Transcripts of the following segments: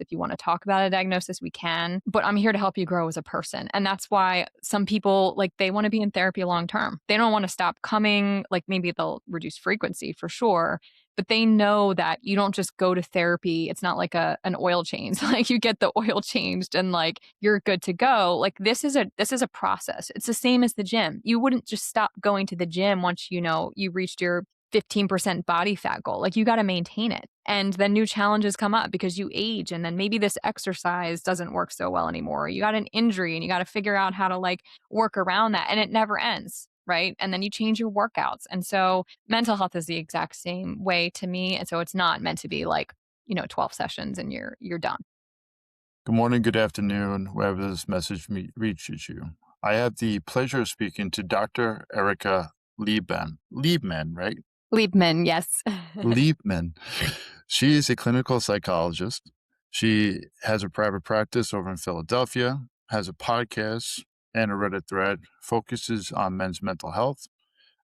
If you want to talk about a diagnosis, we can. But I'm here to help you grow as a person. And that's why some people, like, they want to be in therapy long term. They don't want to stop coming. Like, maybe they'll reduce frequency for sure, but they know that you don't just go to therapy. It's not like an oil change. Like, you get the oil changed and like you're good to go. Like, this is a process. It's the same as the gym. You wouldn't just stop going to the gym once you reached your 15% body fat goal. Like, you got to maintain it. And then new challenges come up because you age, and then maybe this exercise doesn't work so well anymore. You got an injury and you got to figure out how to like work around that, and it never ends. Right. And then you change your workouts. And so mental health is the exact same way to me. And so it's not meant to be like, 12 sessions and you're done. Good morning, good afternoon, wherever this message reaches you. I have the pleasure of speaking to Dr. Erica Liebman. Liebman, right? Liebman, yes. Liebman. She is a clinical psychologist. She has a private practice over in Philadelphia, has a podcast and a Reddit thread, focuses on men's mental health.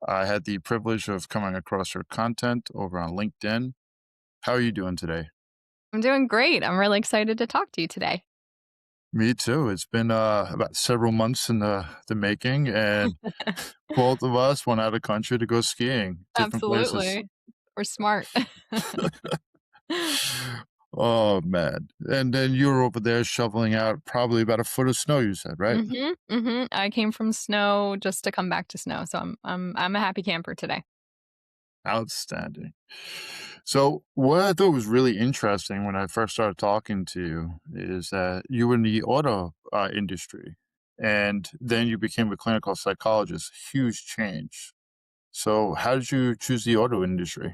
I had the privilege of coming across her content over on LinkedIn. How are you doing today? I'm doing great. I'm really excited to talk to you today. Me too. It's been about several months in the making, and both of us went out of country to go skiing, different places. Absolutely. We're smart. Oh man! And then you were over there shoveling out probably about a foot of snow. You said, right? I came from snow just to come back to snow, so I'm a happy camper today. Outstanding. So, what I thought was really interesting when I first started talking to you is that you were in the auto industry, and then you became a clinical psychologist. Huge change. So, how did you choose the auto industry?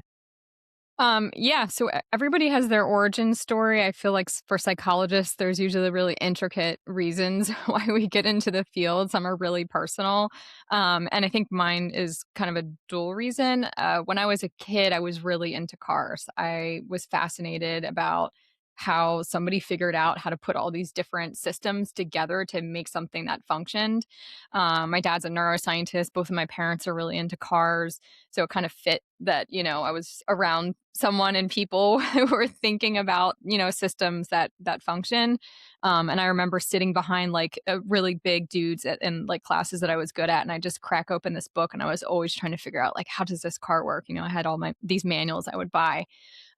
Yeah, so everybody has their origin story. I feel like for psychologists, there's usually really intricate reasons why we get into the field. Some are really personal. And I think mine is kind of a dual reason. When I was a kid, I was really into cars. I was fascinated about how somebody figured out how to put all these different systems together to make something that functioned. My dad's a neuroscientist. Both of my parents are really into cars. So it kind of fit that, I was around someone and people who were thinking about, systems that function. And I remember sitting behind like really big dudes in like classes that I was good at. And I just crack open this book and I was always trying to figure out like, how does this car work? I had all these manuals I would buy.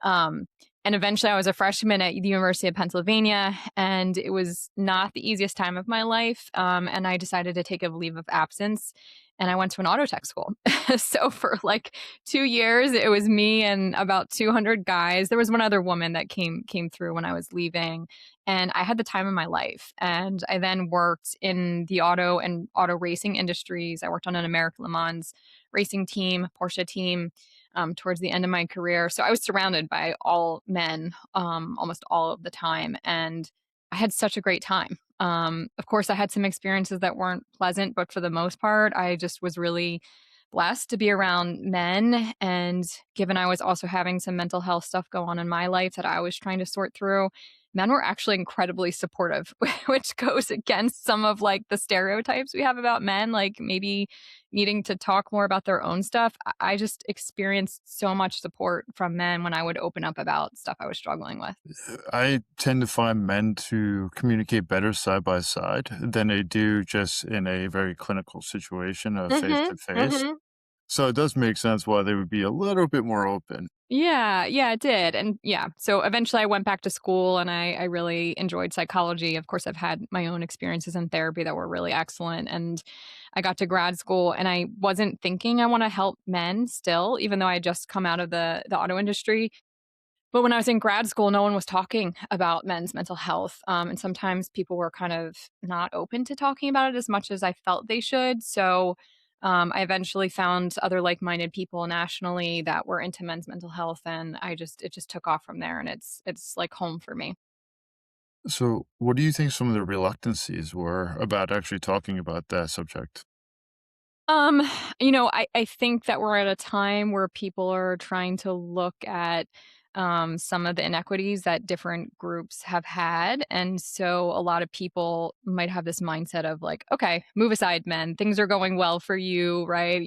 Um, and eventually I was a freshman at the University of Pennsylvania, and it was not the easiest time of my life. And I decided to take a leave of absence, and I went to an auto tech school. So for like 2 years, it was me and about 200 guys. There was one other woman that came through when I was leaving, and I had the time of my life. And I then worked in the auto and auto racing industries. I worked on an American Le Mans racing team, Porsche team, towards the end of my career. So I was surrounded by all men almost all of the time. And I had such a great time. Of course, I had some experiences that weren't pleasant, but for the most part, I just was really blessed to be around men. And given I was also having some mental health stuff go on in my life that I was trying to sort through, men were actually incredibly supportive, which goes against some of like the stereotypes we have about men, like maybe needing to talk more about their own stuff. I just experienced so much support from men when I would open up about stuff I was struggling with. I tend to find men to communicate better side by side than they do just in a very clinical situation of face Mhm, to face. mhm. So it does make sense why they would be a little bit more open. Yeah, yeah, it did. And yeah, so eventually I went back to school and I really enjoyed psychology. Of course, I've had my own experiences in therapy that were really excellent. And I got to grad school and I wasn't thinking I want to help men still, even though I had just come out of the auto industry. But when I was in grad school, no one was talking about men's mental health. And sometimes people were kind of not open to talking about it as much as I felt they should. So I eventually found other like minded people nationally that were into men's mental health. And it just took off from there. And it's like home for me. So, what do you think some of the reluctancies were about actually talking about that subject? Um, I think that we're at a time where people are trying to look at some of the inequities that different groups have had. And so a lot of people might have this mindset of like, okay, move aside, men. Things are going well for you, right?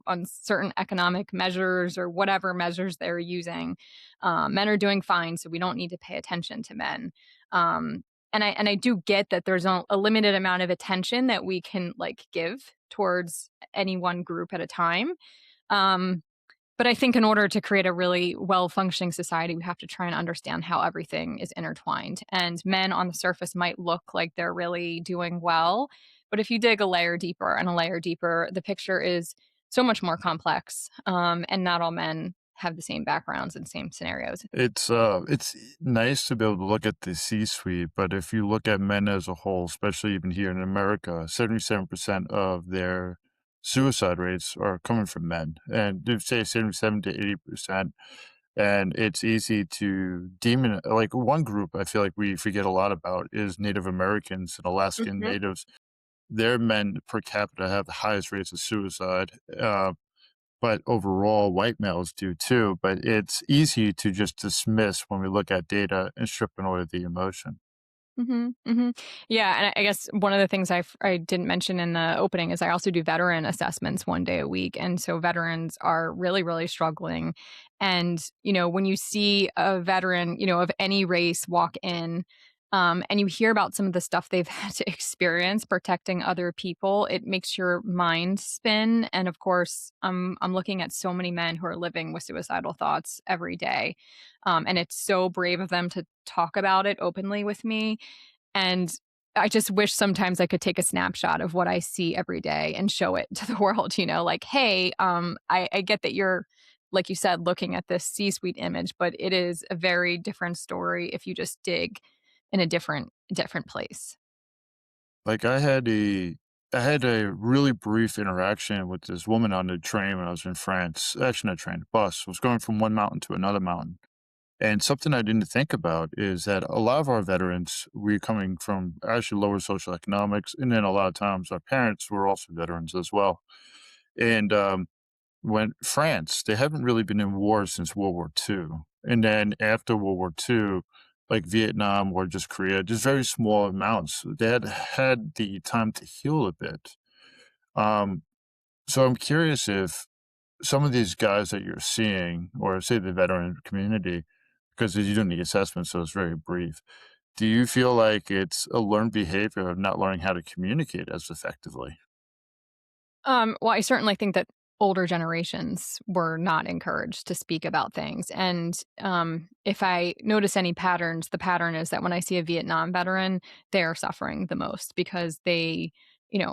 On certain economic measures or whatever measures they're using, men are doing fine, so we don't need to pay attention to men. And I do get that there's a limited amount of attention that we can like give towards any one group at a time. Um, but I think in order to create a really well functioning society, we have to try and understand how everything is intertwined. And men on the surface might look like they're really doing well. But if you dig a layer deeper and a layer deeper, the picture is so much more complex. And not all men have the same backgrounds and same scenarios. It's nice to be able to look at the C-suite, but if you look at men as a whole, especially even here in America, 77% of their suicide rates are coming from men, and they say 77 to 80%, and it's easy to demon like, one group I feel like we forget a lot about is Native Americans and Alaskan Mhm. Natives. Their men per capita have the highest rates of suicide, but overall, white males do too. But it's easy to just dismiss when we look at data and stripping away the emotion. Mhm, mhm. Yeah, and I guess one of the things I didn't mention in the opening is I also do veteran assessments 1 day a week, and so veterans are really, really struggling, and, when you see a veteran, of any race walk in, and you hear about some of the stuff they've had to experience protecting other people, it makes your mind spin, and of course, I'm looking at so many men who are living with suicidal thoughts every day, and it's so brave of them to talk about it openly with me, and I just wish sometimes I could take a snapshot of what I see every day and show it to the world, like, hey, I get that you're, like you said, looking at this C-suite image, but it is a very different story if you just dig in a different place. Like I had a really brief interaction with this woman on the train when I was in France. Actually, not train, bus. I was going from one mountain to another mountain. And something I didn't think about is that a lot of our veterans, we're coming from actually lower social economics, and then a lot of times our parents were also veterans as well. And when France, they haven't really been in war since World War II. And then after World War II, like Vietnam or just Korea, just very small amounts. They had had the time to heal a bit. Um, so I'm curious if some of these guys that you're seeing, or say the veteran community, because you do the assessment, so it's very brief. Do you feel like it's a learned behavior of not learning how to communicate as effectively? Well, I certainly think that older generations were not encouraged to speak about things. And if I notice any patterns, the pattern is that when I see a Vietnam veteran, they are suffering the most because they,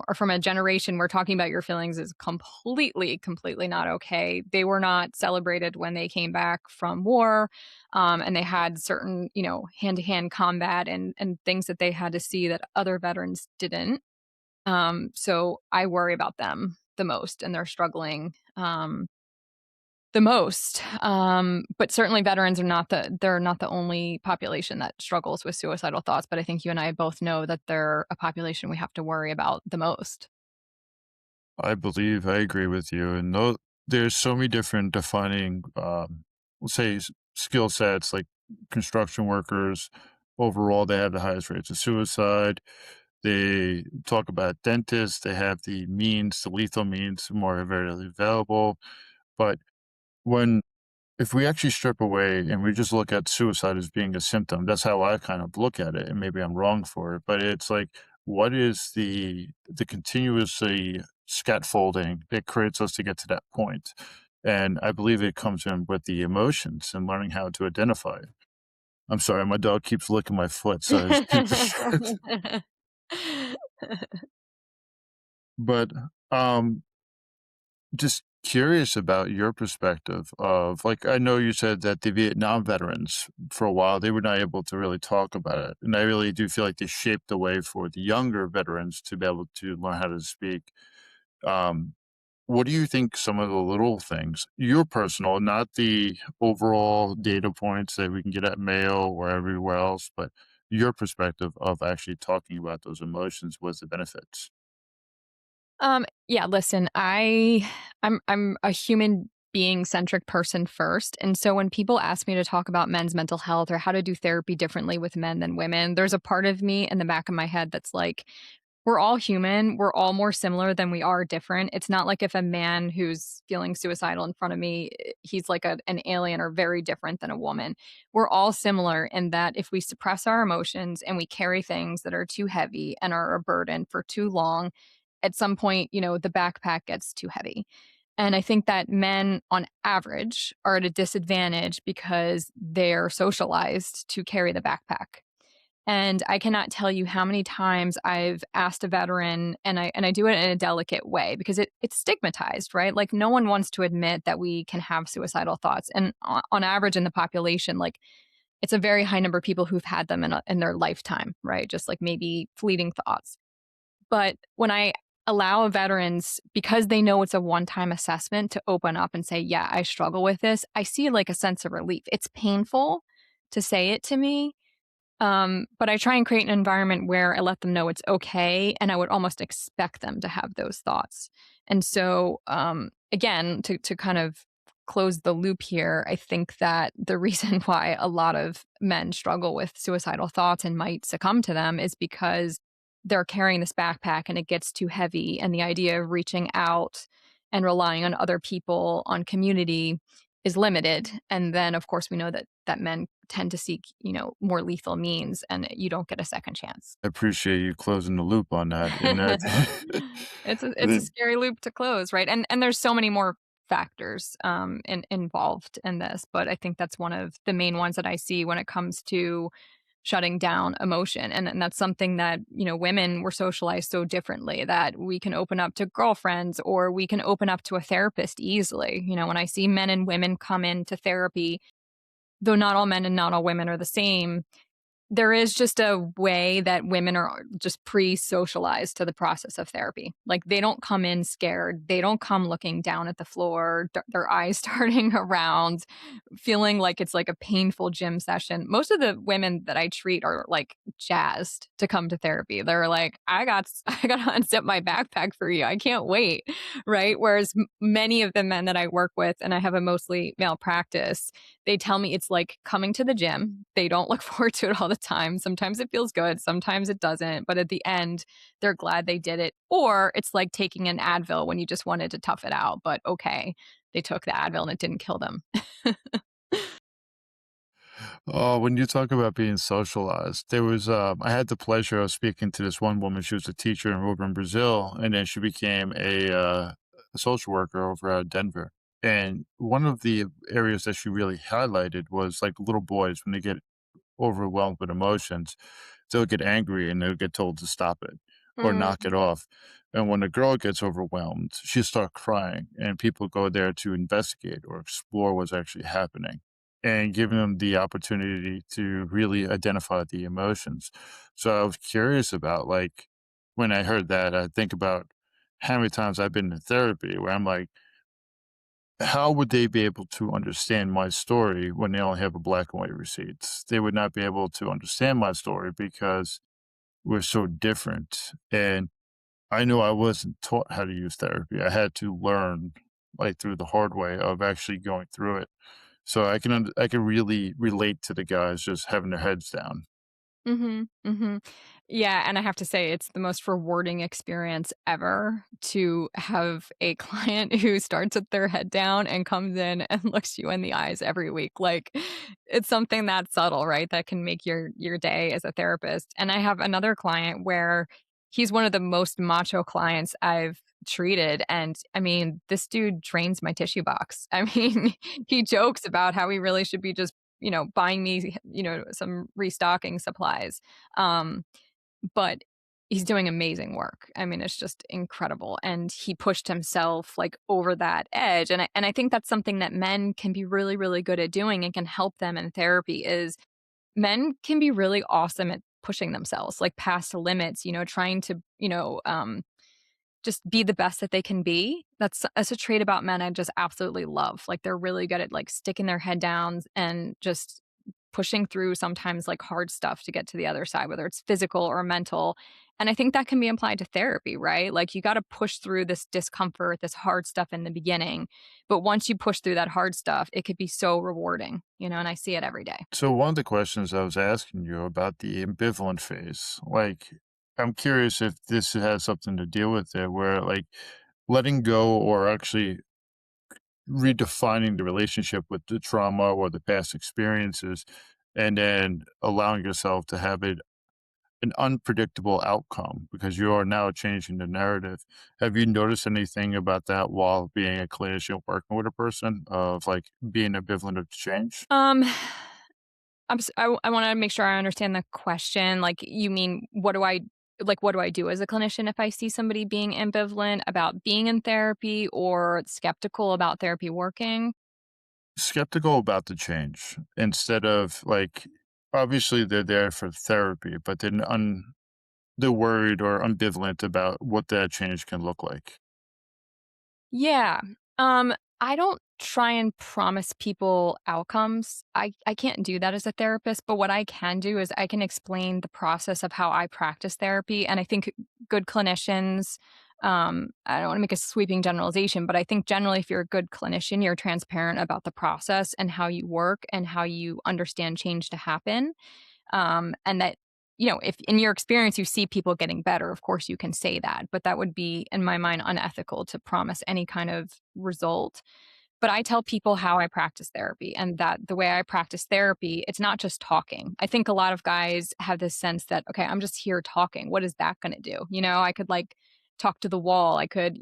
are from a generation where talking about your feelings is completely, completely not okay. They were not celebrated when they came back from war. And they had certain, hand to hand combat and things that they had to see that other veterans didn't. So I worry about them the most, and they're struggling the most. But certainly veterans are not the only population that struggles with suicidal thoughts. But I think you and I both know that they're a population we have to worry about the most. I believe I agree with you, and there's so many different defining, we'll say, skill sets like construction workers. Overall, they have the highest rates of suicide. They talk about dentists. They have the means, the lethal means, more readily available. But when if we actually strip away and we just look at suicide as being a symptom, that's how I kind of look at it, and maybe I'm wrong for it, but it's like, what is the continuously scaffolding that creates us to get to that point? And I believe it comes in with the emotions and learning how to identify it. I'm sorry, my dog keeps licking my foot, so I just keep distracted. But, um, just curious about your perspective of like, I know you said that the Vietnam veterans, for a while, they were not able to really talk about it. And I really do feel like they shaped the way for the younger veterans to be able to learn how to speak. Um, what do you think some of the little things, your personal, not the overall data points that we can get at Mayo or everywhere else, but your perspective of actually talking about those emotions was the benefits? Yeah, listen, I'm a human being centric person first. And so when people ask me to talk about men's mental health or how to do therapy differently with men than women, there's a part of me in the back of my head that's like, we're all human. We're all more similar than we are different. It's not like if a man who's feeling suicidal in front of me, he's like an alien or very different than a woman. We're all similar in that if we suppress our emotions and we carry things that are too heavy and are a burden for too long, at some point, the backpack gets too heavy. And I think that men on average are at a disadvantage because they're socialized to carry the backpack. And I cannot tell you how many times I've asked a veteran, and I do it in a delicate way because it's stigmatized, right? Like no one wants to admit that we can have suicidal thoughts. And on average in the population, like it's a very high number of people who've had them in their lifetime, right? Just like maybe fleeting thoughts. But when I allow veterans, because they know it's a one-time assessment, to open up and say, "Yeah, I struggle with this," I see like a sense of relief. It's painful to say it to me, but I try and create an environment where I let them know it's okay, and I would almost expect them to have those thoughts. And so, again, to kind of close the loop here, I think that the reason why a lot of men struggle with suicidal thoughts and might succumb to them is because they're carrying this backpack and it gets too heavy, and the idea of reaching out and relying on other people, on community, is limited. And then, of course, we know that men tend to seek, more lethal means, and you don't get a second chance. I appreciate you closing the loop on that, and It's a the scary loop to close, right? And there's so many more factors involved in this, but I think that's one of the main ones that I see when it comes to shutting down emotion. And that's something that, women were socialized so differently that we can open up to girlfriends or we can open up to a therapist easily. When I see men and women come into therapy, though not all men and not all women are the same, there is just a way that women are just pre-socialized to the process of therapy. Like, they don't come in scared. They don't come looking down at the floor, their eyes darting around, feeling like it's like a painful gym session. Most of the women that I treat are like jazzed to come to therapy. They're like, I got to unzip my backpack for you. I can't wait, right? Whereas many of the men that I work with, and I have a mostly male practice, they tell me it's like coming to the gym. They don't look forward to it all the time. Sometimes it feels good, sometimes it doesn't. But at the end, they're glad they did it. Or it's like taking an Advil when you just wanted to tough it out. But okay, they took the Advil and it didn't kill them. Oh, when you talk about being socialized, I had the pleasure of speaking to this one woman. She was a teacher over in Brazil, and then she became a social worker over at Denver. And one of the areas that she really highlighted was like little boys when they get overwhelmed with emotions, they'll get angry and they'll get told to stop it or knock it Mm, off. And when a girl gets overwhelmed, she'll start crying, and people go there to investigate or explore what's actually happening and giving them the opportunity to really identify the emotions. So I was curious about like when I heard that, I think about how many times I've been in therapy where I'm like, how would they be able to understand my story when they only have a black and white receipts? They would not be able to understand my story because we're so different. And I know I wasn't taught how to use therapy. I had to learn like through the hard way of actually going through it. So I can really relate to the guys just having their heads down. mhm, mhm. Yeah, and I have to say it's the most rewarding experience ever to have a client who starts with their head down and comes in and looks you in the eyes every week. Like, it's something that subtle, right? That can make your day as a therapist. And I have another client where he's one of the most macho clients I've treated. And I mean, this dude drains my tissue box. I mean, he jokes about how he really should be just buying me, some restocking supplies. Um, but he's doing amazing work. I mean, it's just incredible, and he pushed himself, like, over that edge, and I think that's something that men can be really, really good at doing and can help them in therapy is men can be really awesome at pushing themselves, like, past limits, trying to, just be the best that they can be. That's a trait about men I just absolutely love. Like, they're really good at, like, sticking their head down and just pushing through sometimes like hard stuff to get to the other side, whether it's physical or mental. And I think that can be applied to therapy, right? Like you got to push through this discomfort, this hard stuff in the beginning. But once you push through that hard stuff, it could be so rewarding, and I see it every day. So one of the questions I was asking you about the ambivalent phase, like, I'm curious if this has something to deal with it, where like letting go or actually redefining the relationship with the trauma or the past experiences, and then allowing yourself to have an unpredictable outcome because you are now changing the narrative. Have you noticed anything about that while being a clinician working with a person of like being ambivalent of change? Um, I want to make sure I understand the question. Like, you mean what do I do as a clinician if I see somebody being ambivalent about being in therapy or skeptical about therapy working? Skeptical about the change instead of like, obviously they're there for therapy, but they're worried or ambivalent about what that change can look like. Yeah. I don't try and promise people outcomes. I can't do that as a therapist, but what I can do is I can explain the process of how I practice therapy. And I think good clinicians, I don't want to make a sweeping generalization, but I think generally if you're a good clinician, you're transparent about the process and how you work and how you understand change to happen. And that, if in your experience you see people getting better, of course you can say that, but that would be, in my mind, unethical to promise any kind of result. But I tell people how I practice therapy and that the way I practice therapy, it's not just talking. I think a lot of guys have this sense that, okay, I'm just here talking. What is that going to do? I could like talk to the wall. I could,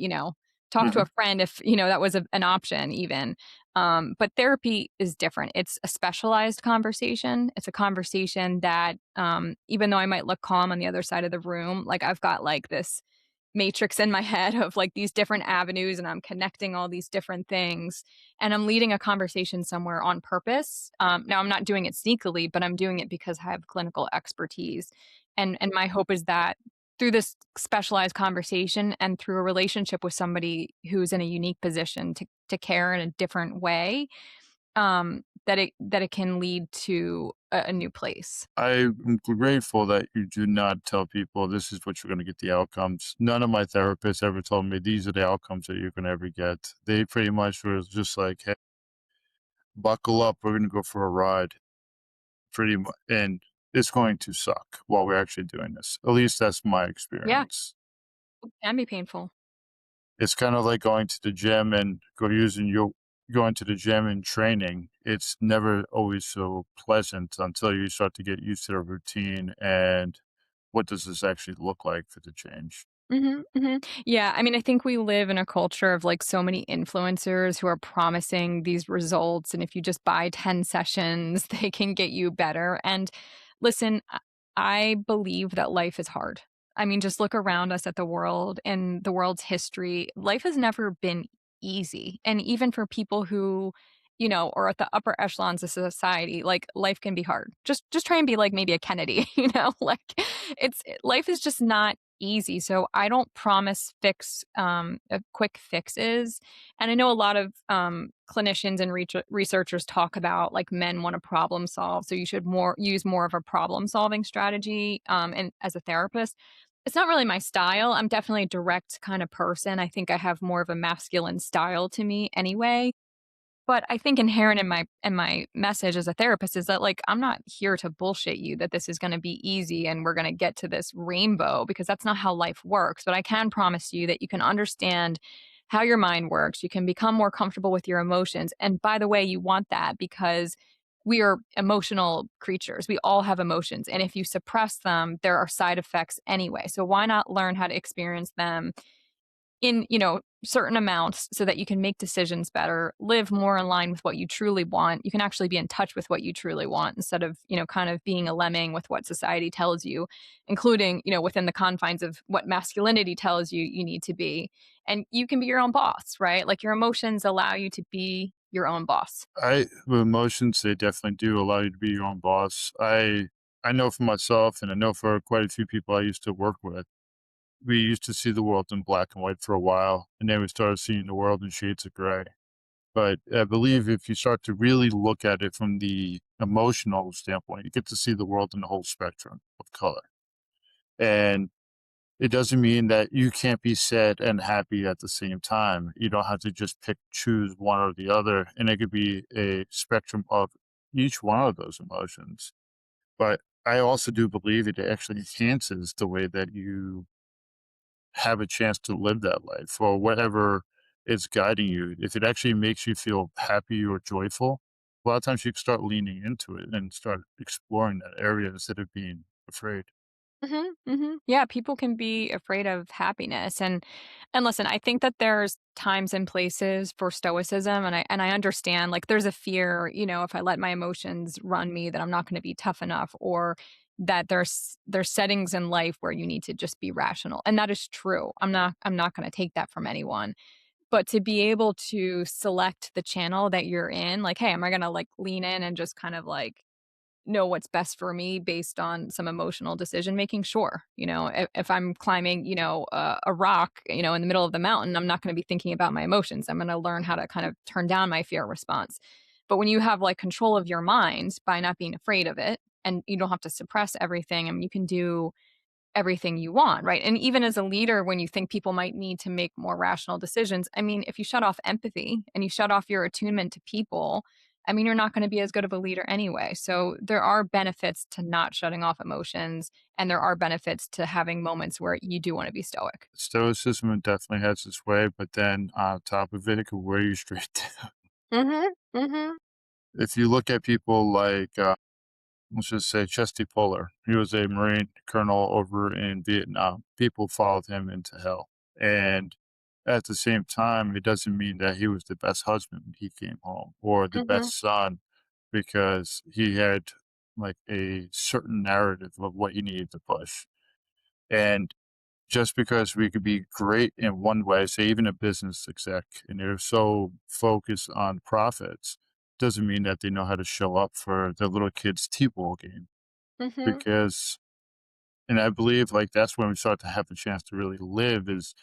talk to a Mhm. friend if, that was an option even. But therapy is different. It's a specialized conversation. It's a conversation that, even though I might look calm on the other side of the room, like I've got like this matrix in my head of like these different avenues and I'm connecting all these different things and I'm leading a conversation somewhere on purpose. Now I'm not doing it sneakily, but I'm doing it because I have clinical expertise. And my hope is that through this specialized conversation and through a relationship with somebody who's in a unique position to care in a different way, that it can lead to a new place. I'm grateful that you do not tell people this is what you're going to get the outcomes. None of my therapists ever told me these are the outcomes that you're going to ever get. They pretty much were just like, hey, buckle up, we're going to go for a ride, pretty much. And it's going to suck while we're actually doing this. At least that's my Yeah, experience. it can be painful. It's kind of like going to the gym and going to the gym and training. It's never always so pleasant until you start to get used to the routine and what does this actually look like for the change. Mhm, mhm. Yeah, I mean, I think we live in a culture of, like, so many influencers who are promising these results, and if you just buy 10 sessions, they can get you better, and listen, I believe that life is hard. I mean, just look around us at the world and the world's history. Life has never been easy, and even for people who, are at the upper echelons of society, like, life can be hard. Just try and be like maybe a Kennedy, like, life is just not easy. So I don't promise quick fixes. And I know a lot of clinicians and researchers talk about like men want to problem solve, so you should more use more of a problem solving strategy. And as a therapist, it's not really my style. I'm definitely a direct kind of person. I think I have more of a masculine style to me anyway. But I think inherent in my message as a therapist is that, like, I'm not here to bullshit you that this is gonna be easy and we're gonna get to this rainbow because that's not how life works, but I can promise you that you can understand how your mind works, you can become more comfortable with your emotions, and by the way, you want that because we are emotional creatures. We all have emotions, and if you suppress them, there are side effects anyway, so why not learn how to experience them in, certain amounts so that you can make decisions better, live more in line with what you truly want. You can actually be in touch with what you truly want instead of, kind of being a lemming with what society tells you, including, within the confines of what masculinity tells you you need to be. And you can be your own boss, right? Like your emotions allow you to be your own boss. With emotions, they definitely do allow you to be your own boss. I know for myself, and I know for quite a few people I used to work with, we used to see the world in black and white for a while, and then we started seeing the world in shades of gray. But I believe if you start to really look at it from the emotional standpoint, you get to see the world in the whole spectrum of color. And it doesn't mean that you can't be sad and happy at the same time. You don't have to just pick, choose one or the other. And it could be a spectrum of each one of those emotions. But I also do believe it actually enhances the way that you have a chance to live that life or whatever is guiding you. If it actually makes you feel happy or joyful, a lot of times you can start leaning into it and start exploring that area instead of being afraid. Yeah, people can be afraid of happiness, and listen, I think that there's times and places for stoicism, and I understand, like, there's a fear, if I let my emotions run me, that I'm not gonna be tough enough, or that there's settings in life where you need to just be rational, and that is true. I'm not gonna take that from anyone, but to be able to select the channel that you're in, like, "Hey, am I gonna, like, lean in and just kind of, like, know what's best for me based on some emotional decision making? Sure. If I'm climbing, a rock, in the middle of the mountain, I'm not going to be thinking about my emotions. I'm going to learn how to kind of turn down my fear response. But when you have like control of your mind by not being afraid of it, and you don't have to suppress everything, I mean, you can do everything you want, right? And even as a leader, when you think people might need to make more rational decisions, I mean, if you shut off empathy and you shut off your attunement to people, I mean, you're not going to be as good of a leader anyway. So there are benefits to not shutting off emotions, and there are benefits to having moments where you do want to be stoic. Stoicism definitely has its way, but then on top of it, it could wear you straight down. Mhm. Mhm. If you look at people like, let's just say Chesty Puller, he was a Marine colonel over in Vietnam. People followed him into hell. And at the same time, it doesn't mean that he was the best husband when he came home or the Mhm. best son because he had like a certain narrative of what he needed to push. And just because we could be great in one way, say even a business exec, and they're so focused on profits, doesn't mean that they know how to show up for their little kid's T-ball game. Mhm. Because, and I believe like that's when we start to have a chance to really live is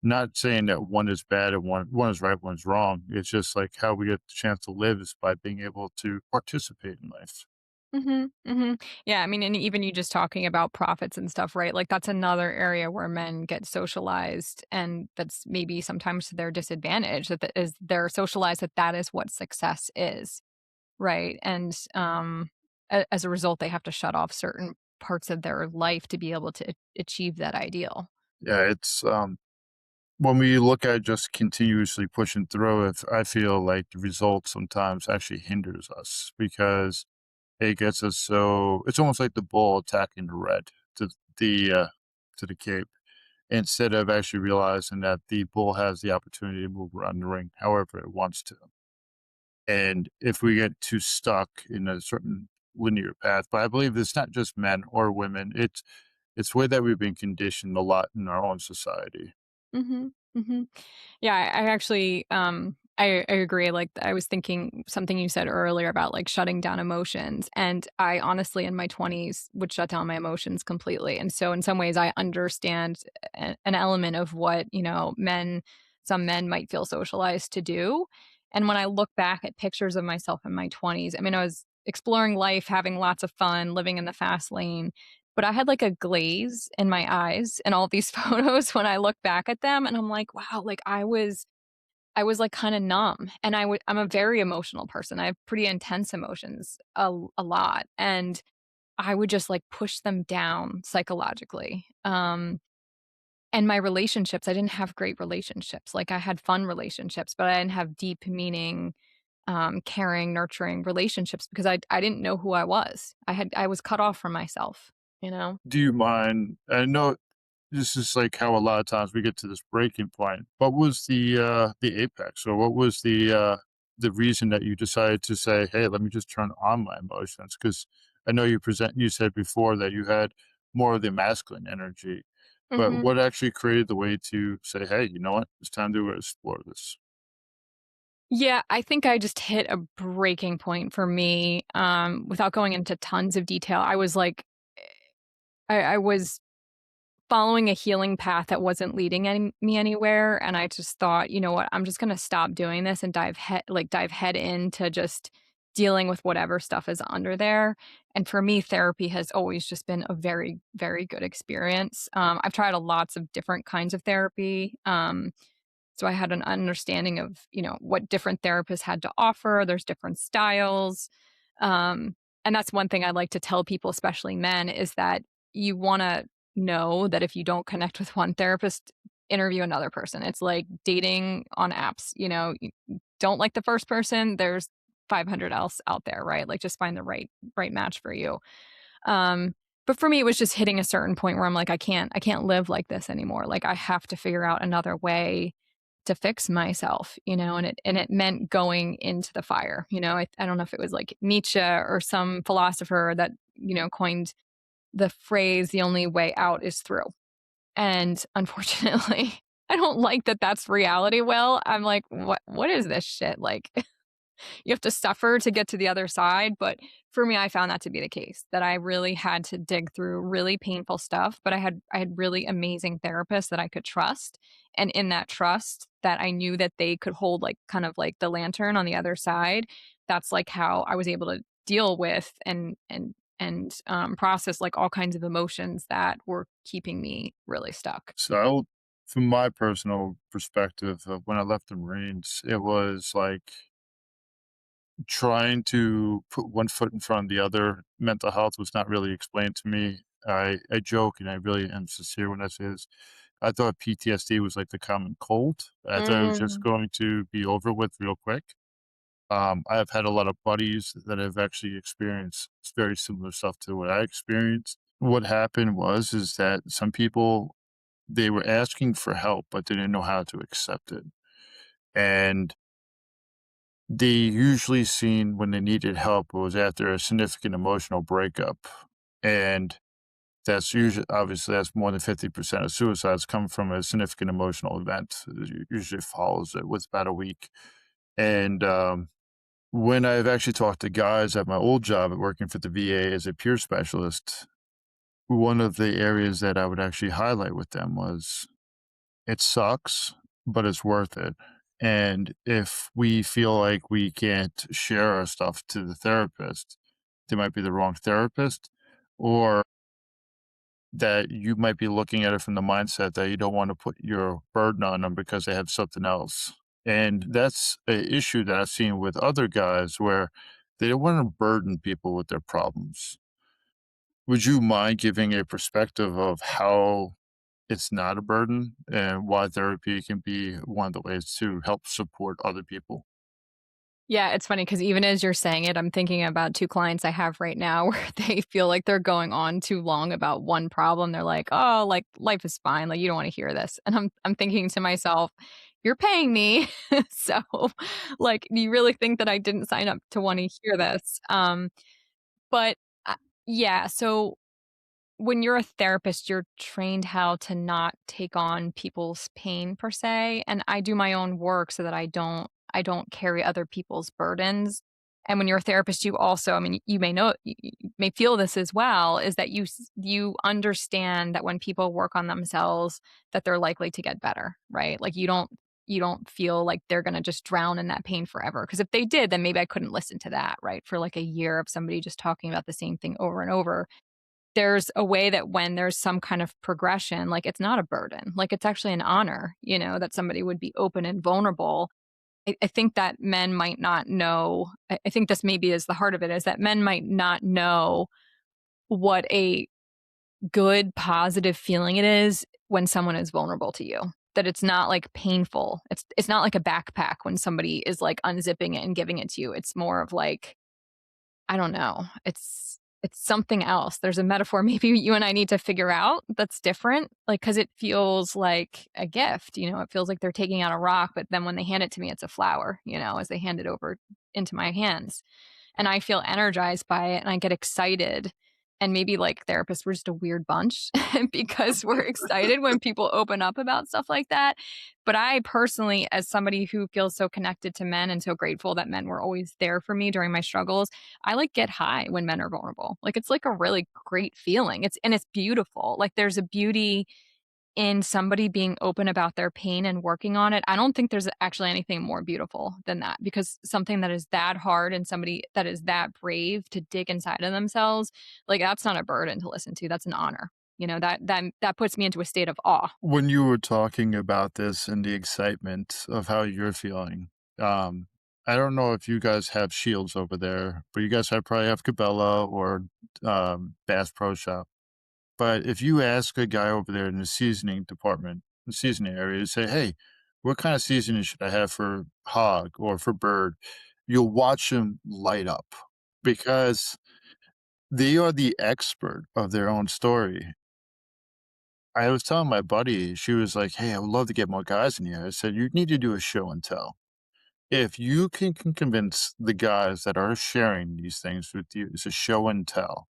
not saying that one is bad and one is right, one's wrong. It's just like how we get the chance to live is by being able to participate in life. Mhm, mhm. Yeah, I mean, and even you just talking about profits and stuff, right? Like, that's another area where men get socialized, and that's maybe sometimes to their disadvantage, that they're socialized that that is what success is, right? And, as a result, they have to shut off certain parts of their life to be able to achieve that ideal. Yeah, it's when we look at just continuously pushing through it, I feel like the result sometimes actually hinders us because it gets us so it's almost like the bull attacking the red to the to the cape instead of actually realizing that the bull has the opportunity to move around the ring however it wants to. And if we get too stuck in a certain linear path, but I believe it's not just men or women, it's way that we've been conditioned a lot in our own society. Mhm, mhm. Yeah, I actually, I agree, like, I was thinking something you said earlier about, like, shutting down emotions, and I honestly, in my 20s, would shut down my emotions completely, and so in some ways, I understand an element of what, some men might feel socialized to do, and when I look back at pictures of myself in my 20s, I mean, I was exploring life, having lots of fun, living in the fast lane, but I had, like, a glaze in my eyes in all these photos when I look back at them, and I'm like, "Wow," like, I was, like, kinda numb, and I'm a very emotional person. I have pretty intense emotions, a lot, and I would just, like, push them down psychologically. And my relationships, I didn't have great relationships. Like, I had fun relationships, but I didn't have deep, meaning, caring, nurturing relationships because I didn't know who I was. I was cut off from myself, you know? Do you mind? I know this is like how a lot of times we get to this breaking point. What was the apex, or what was the reason that you decided to say, "Hey, let me just turn on my emotions"? Because I know you said before that you had more of the masculine energy, but Mhm. what actually created the way to say, "Hey, you know what? It's time to explore this." Yeah, I think I just hit a breaking point for me, without going into tons of detail. I was like, I was following a healing path that wasn't leading me anywhere, and I just thought, "You know what? I'm just gonna stop doing this and dive head into just dealing with whatever stuff is under there." And for me, therapy has always just been a very, very good experience. I've tried a lots of different kinds of therapy, so I had an understanding of, what different therapists had to offer. There's different styles. And that's one thing I like to tell people, especially men, is that you want to know that if you don't connect with one therapist, interview another person. It's like dating on apps. You don't like the first person, there's 500 else out there, right? Like just find the right match for you. Um, but for me, it was just hitting a certain point where I'm like, I can't live like this anymore. Like I have to figure out another way to fix myself, and it meant going into the fire. I don't know if it was like Nietzsche or some philosopher that, coined the phrase, the only way out is through. And unfortunately, I don't like that that's reality. Well, I'm like, what is this shit? Like you have to suffer to get to the other side. But for me, I found that to be the case, that I really had to dig through really painful stuff, but I had really amazing therapists that I could trust. And in that trust, that I knew that they could hold like kind of like the lantern on the other side. That's like how I was able to deal with and process like all kinds of emotions that were keeping me really stuck. So, from my personal perspective, when I left the Marines, it was like trying to put one foot in front of the other. Mental health was not really explained to me. I joke and I really am sincere when I say this. I thought PTSD was like the common cold. I thought it was just Mm. going to be over with real quick. I have had a lot of buddies that have actually experienced very similar stuff to what I experienced. What happened was is that some people, they were asking for help, but they didn't know how to accept it. And they usually seen when they needed help was after a significant emotional breakup. And that's usually, obviously, that's more than 50% of suicides come from a significant emotional event. It usually follows it with about a week. And when I've actually talked to guys at my old job at working for the VA as a peer specialist, one of the areas that I would actually highlight with them was it sucks, but it's worth it. And if we feel like we can't share our stuff to the therapist, they might be the wrong therapist, or that you might be looking at it from the mindset that you don't want to put your burden on them because they have something else. And that's an issue that I've seen with other guys where they don't want to burden people with their problems. Would you mind giving a perspective of how it's not a burden and why therapy can be one of the ways to help support other people? Yeah, it's funny because even as you're saying it, I'm thinking about 2 clients I have right now where they feel like they're going on too long about one problem. They're like, "Oh, like, life is fine, like, you don't wanna hear this." And I'm thinking to myself, "You're paying me, so, like, do you really think that I didn't sign up to wanna hear this?" But, uh yeah, so when you're a therapist, you're trained how to not take on people's pain per se, and I do my own work so that I don't carry other people's burdens. And when you're a therapist, you also, I mean, you may know, you may feel this as well, is that you understand that when people work on themselves, that they're likely to get better, right? Like you don't feel like they're going to just drown in that pain forever, because if they did, then maybe I couldn't listen to that, right? For like a year of somebody just talking about the same thing over and over. There's a way that when there's some kind of progression, like, it's not a burden, like, it's actually an honor, that somebody would be open and vulnerable. I think that men might not know. I think this maybe is the heart of it, is that men might not know what a good, positive feeling it is when someone is vulnerable to you, that it's not, like, painful. It's not like a backpack when somebody is, like, unzipping it and giving it to you. It's more of like, I don't know. It's something else. There's a metaphor maybe you and I need to figure out that's different, like, because it feels like a gift, it feels like they're taking out a rock, but then when they hand it to me, it's a flower, as they hand it over into my hands. And I feel energized by it and I get excited And maybe like therapists were just a weird bunch because we're excited when people open up about stuff like that. But I personally, as somebody who feels so connected to men and so grateful that men were always there for me during my struggles, I like get high when men are vulnerable. Like it's like a really great feeling. It's beautiful. Like there's a beauty in somebody being open about their pain and working on it. I don't think there's actually anything more beautiful than that, because something that is that hard and somebody that is that brave to dig inside of themselves, like that's not a burden to listen to. That's an honor. That puts me into a state of awe. When you were talking about this and the excitement of how you're feeling, um, I don't know if you guys have Shields over there, but you guys probably have Cabela or Bass Pro Shop. But if you ask a guy over there in the seasoning department, the seasoning area, to say, "Hey, what kind of seasoning should I have for hog or for bird?" You'll watch him light up because they are the expert of their own story. I was telling my buddy, she was like, "Hey, I would love to get more guys in here." I said, "You need to do a show and tell. If you can convince the guys that are sharing these things with you, it's a show and tell.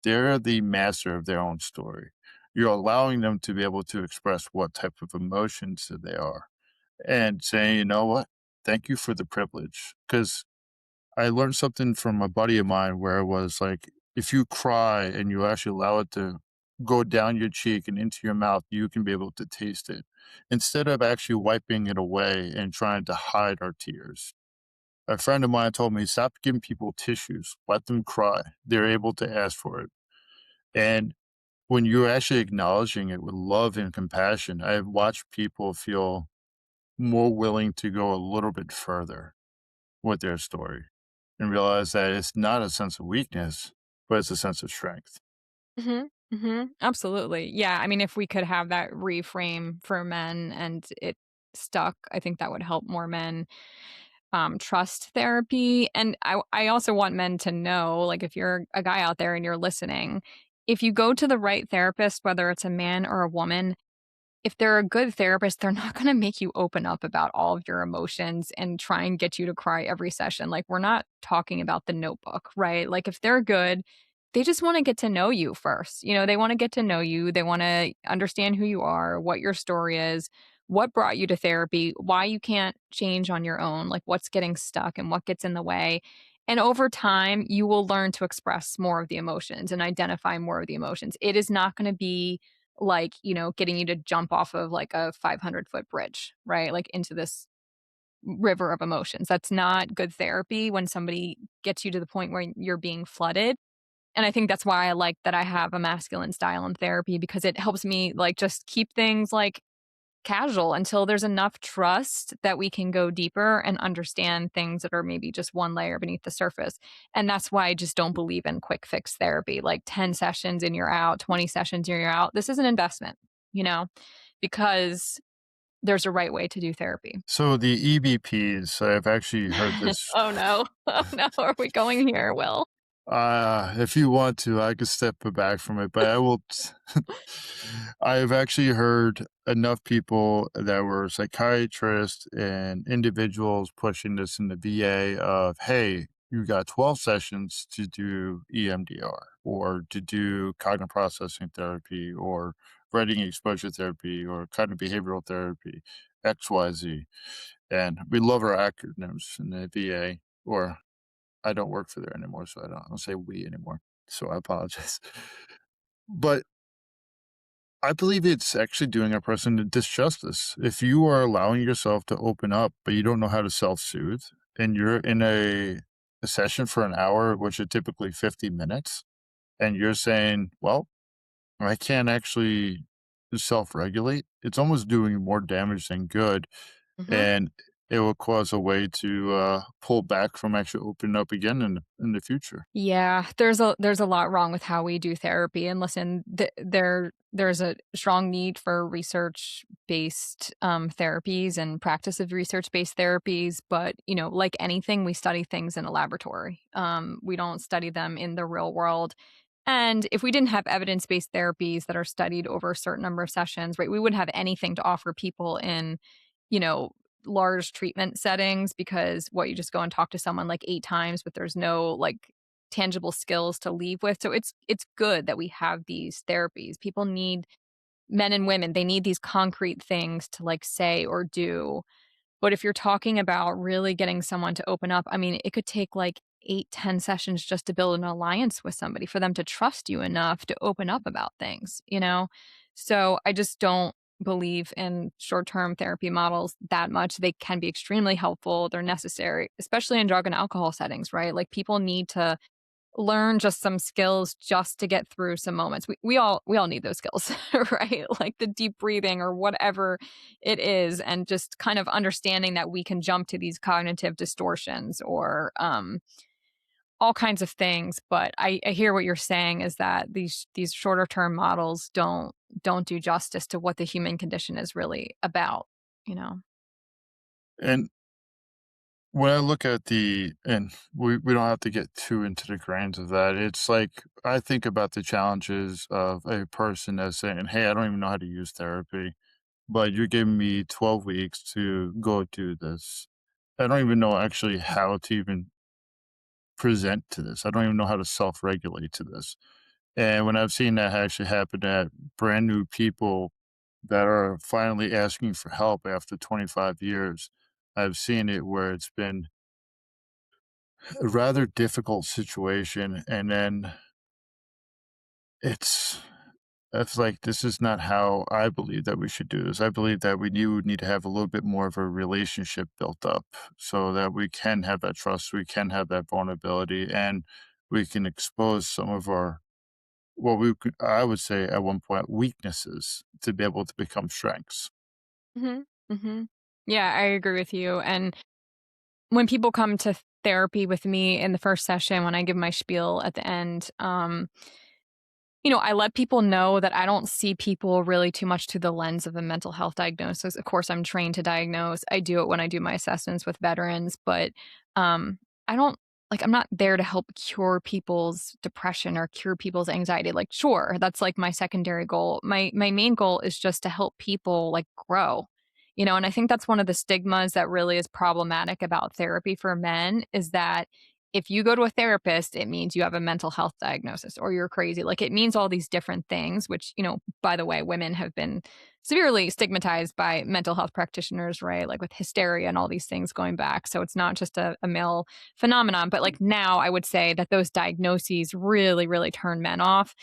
They're the master of their own story. You're allowing them to be able to express what type of emotions that they are and saying, you know what? Thank you for the privilege. Because I learned something from a buddy of mine where it was like, if you cry and you actually allow it to go down your cheek and into your mouth, you can be able to taste it instead of actually wiping it away and trying to hide our tears. A friend of mine told me, stop giving people tissues, let them cry. They're able to ask for it. And when you're actually acknowledging it with love and compassion, I've watched people feel more willing to go a little bit further with their story and realize that it's not a sense of weakness, but it's a sense of strength. Mhm. Mhm. Absolutely. Yeah, I mean, if we could have that reframe for men and it stuck, I think that would help more men trust therapy. And I also want men to know, like, if you're a guy out there and you're listening, if you go to the right therapist, whether it's a man or a woman, if they're a good therapist, they're not gonna make you open up about all of your emotions and try and get you to cry every session. Like, we're not talking about The Notebook, right? Like, if they're good, they just wanna get to know you first. They wanna get to know you. They wanna understand who you are, what your story is, what brought you to therapy, why you can't change on your own, like, what's getting stuck and what gets in the way. And over time, you will learn to express more of the emotions and identify more of the emotions. It is not gonna be like, getting you to jump off of like a 500-foot bridge, right? Like into this river of emotions. That's not good therapy when somebody gets you to the point where you're being flooded. And I think that's why I like that I have a masculine style in therapy, because it helps me like just keep things like casual until there's enough trust that we can go deeper and understand things that are maybe just one layer beneath the surface. And that's why I just don't believe in quick fix therapy, like 10 sessions and you're out, 20 sessions and you're out. This is an investment, you know, because there's a right way to do therapy. So the EBPs, I've actually heard this. Oh no. Oh no. Are we going here, Will? If you want to, I could step back from it, but I will. I've actually heard enough people that were psychiatrists and individuals pushing this in the VA of, hey, you got 12 sessions to do EMDR or to do cognitive processing therapy or writing exposure therapy or cognitive behavioral therapy, XYZ. And we love our acronyms in the VA, or I don't work for there anymore, so I don't say "we" anymore, so I apologize. But I believe it's actually doing a person a disjustice. If you are allowing yourself to open up, but you don't know how to self-soothe, and you're in a session for an hour, which is typically 50 minutes, and you're saying, "Well, I can't actually self-regulate," it's almost doing more damage than good, Mhm. and it will cause a way to, pull back from actually opening up again in the future. Yeah, there's a lot wrong with how we do therapy. And listen, there's a strong need for research-based therapies and practice of research-based therapies. But like anything, we study things in a laboratory. We don't study them in the real world. And if we didn't have evidence-based therapies that are studied over a certain number of sessions, right, we wouldn't have anything to offer people in, you know, large treatment settings, because what, you just go and talk to someone like 8 times, but there's no like tangible skills to leave with. So it's good that we have these therapies. People need men and women, they need these concrete things to like say or do. But if you're talking about really getting someone to open up, I mean, it could take like 8, 10 sessions just to build an alliance with somebody for them to trust you enough to open up about things, you know? So I just don't believe in short term therapy models that much. They can be extremely helpful, they're necessary, especially in drug and alcohol settings, right? Like people need to learn just some skills just to get through some moments. We all need those skills, right? Like the deep breathing or whatever it is, and just kind of understanding that we can jump to these cognitive distortions or all kinds of things. But I hear what you're saying is that these shorter term models don't do justice to what the human condition is really about, you know? And when I look at and we don't have to get too into the grains of that. It's like I think about the challenges of a person that's saying, "Hey, I don't even know how to use therapy, but you're giving me 12 weeks to go do this. I don't even know actually how to even present to this. I don't even know how to self-regulate to this." And when I've seen that actually happen at brand new people that are finally asking for help after 25 years, I've seen it where it's been a rather difficult situation, and then it's it's like, this is not how I believe that we should do this. I believe that we would need to have a little bit more of a relationship built up so that we can have that trust, we can have that vulnerability, and we can expose some of our what we could I would say at one point, weaknesses to be able to become strengths. Mhm. Mhm. Yeah, I agree with you. And when people come to therapy with me in the first session, when I give my spiel at the end, I let people know that I don't see people really too much through the lens of a mental health diagnosis. Of course, I'm trained to diagnose. I do it when I do my assessments with veterans, but I don't I'm not there to help cure people's depression or cure people's anxiety. Like, sure, that's like my secondary goal. My main goal is just to help people like grow. And I think that's one of the stigmas that really is problematic about therapy for men is that if you go to a therapist, it means you have a mental health diagnosis or you're crazy. Like it means all these different things, which, by the way, women have been severely stigmatized by mental health practitioners, right? Like with hysteria and all these things going back. So it's not just a male phenomenon. But like now, I would say that those diagnoses really, really turn men off.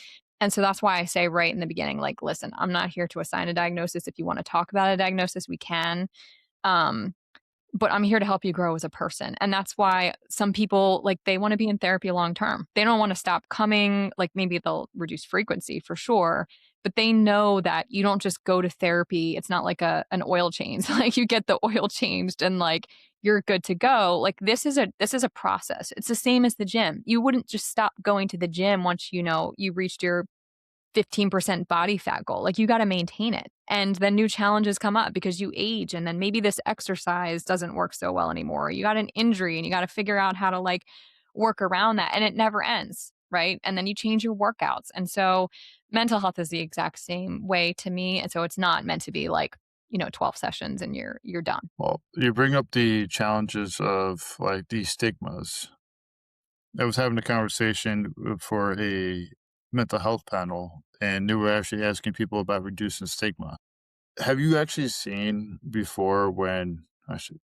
And so that's why I say right in the beginning, like, listen, I'm not here to assign a diagnosis. If you want to talk about a diagnosis, we can. Um, but I'm here to help you grow as a person. And that's why some people like they want to be in therapy long term. They don't want to stop coming. Like maybe they'll reduce frequency for sure, but they know that you don't just go to therapy. It's not like an oil change. Like you get the oil changed and like you're good to go. Like this is a process. It's the same as the gym. You wouldn't just stop going to the gym once you reached your 15% body fat goal. Like you got to maintain it. And then new challenges come up because you age and then maybe this exercise doesn't work so well anymore. You got an injury and you got to figure out how to like work around that and it never ends, right? And then you change your workouts. And so mental health is the exact same way to me. And so it's not meant to be like, 12 sessions and you're done. Well, you bring up the challenges of, like, these stigmas. I was having a conversation for a mental health panel, and they were actually asking people about reducing stigma. Have you actually seen before when actually,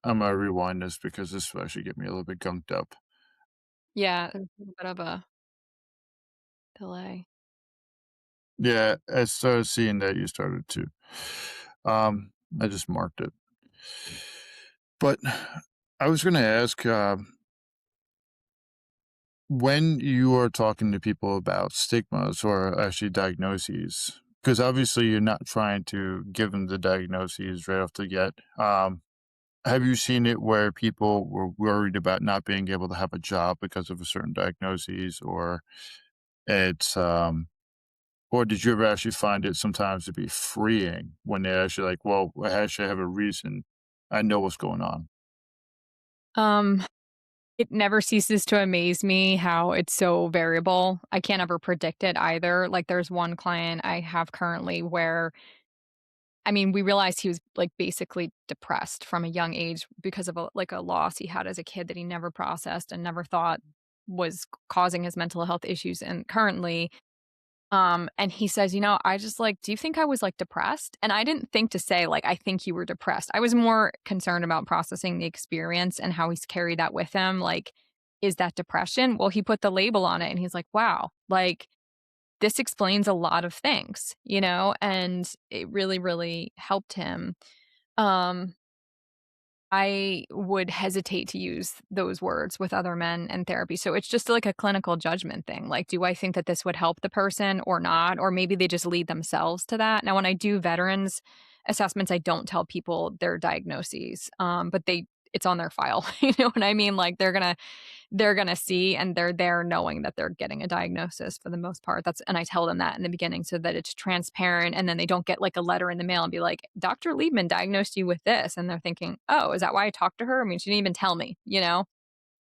I'm gonna rewind this because this will actually get me a little bit gunked up. Yeah, there's a little bit of a delay. Yeah, I started seeing that you started to. I just marked it. But I was gonna ask, when you are talking to people about stigmas or actually diagnoses, because obviously you're not trying to give them the diagnoses right off the get. Have you seen it where people were worried about not being able to have a job because of a certain diagnoses, or it's or did you ever actually find it sometimes to be freeing when they're actually like, well, I actually have a reason. I know what's going on. Um It never ceases to amaze me how it's so variable. I can't ever predict it either. Like, there's one client I have currently where, I mean, we realized he was, like, basically depressed from a young age because of a loss he had as a kid that he never processed and never thought. was causing his mental health issues and currently. And he says, I just like, do you think I was like depressed? And I didn't think to say, like, I think you were depressed. I was more concerned about processing the experience and how he's carried that with him. Like, is that depression? Well, he put the label on it and he's like, wow, like, this explains a lot of things, and it really, really helped him. Um, I would hesitate to use those words with other men in therapy. So it's just like a clinical judgment thing. Like, do I think that this would help the person or not? Or maybe they just lead themselves to that. Now, when I do veterans assessments, I don't tell people their diagnoses, but it's on their file. You know what I mean? Like they're gonna see and they're there knowing that they're getting a diagnosis for the most part. And I tell them that in the beginning so that it's transparent and then they don't get like a letter in the mail and be like, Dr. Liebman diagnosed you with this. And they're thinking, oh, is that why I talked to her? I mean, she didn't even tell me, you know?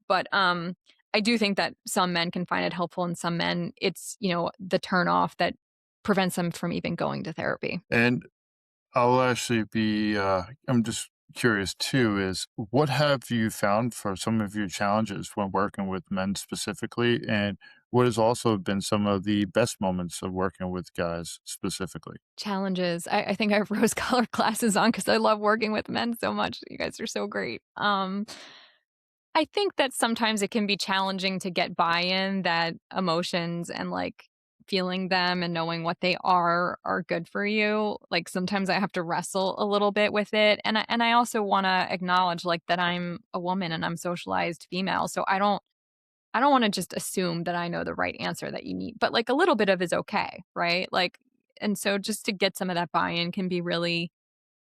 But I do think that some men can find it helpful and some men it's, the turn off that prevents them from even going to therapy. And I'll actually be, I'm just curious too, is what have you found for some of your challenges when working with men specifically? And what has also been some of the best moments of working with guys specifically? Challenges. I think I have rose colored glasses on because I love working with men so much. You guys are so great. I think that sometimes it can be challenging to get buy-in that emotions and, like, feeling them and knowing what they are good for you. Like, sometimes I have to wrestle a little bit with it, and I also wanna acknowledge, like, that I'm a woman and I'm socialized female, so I don't wanna just assume that I know the right answer that you need, but, like, a little bit of is okay, right? Like and so just to get some of that buy-in can be really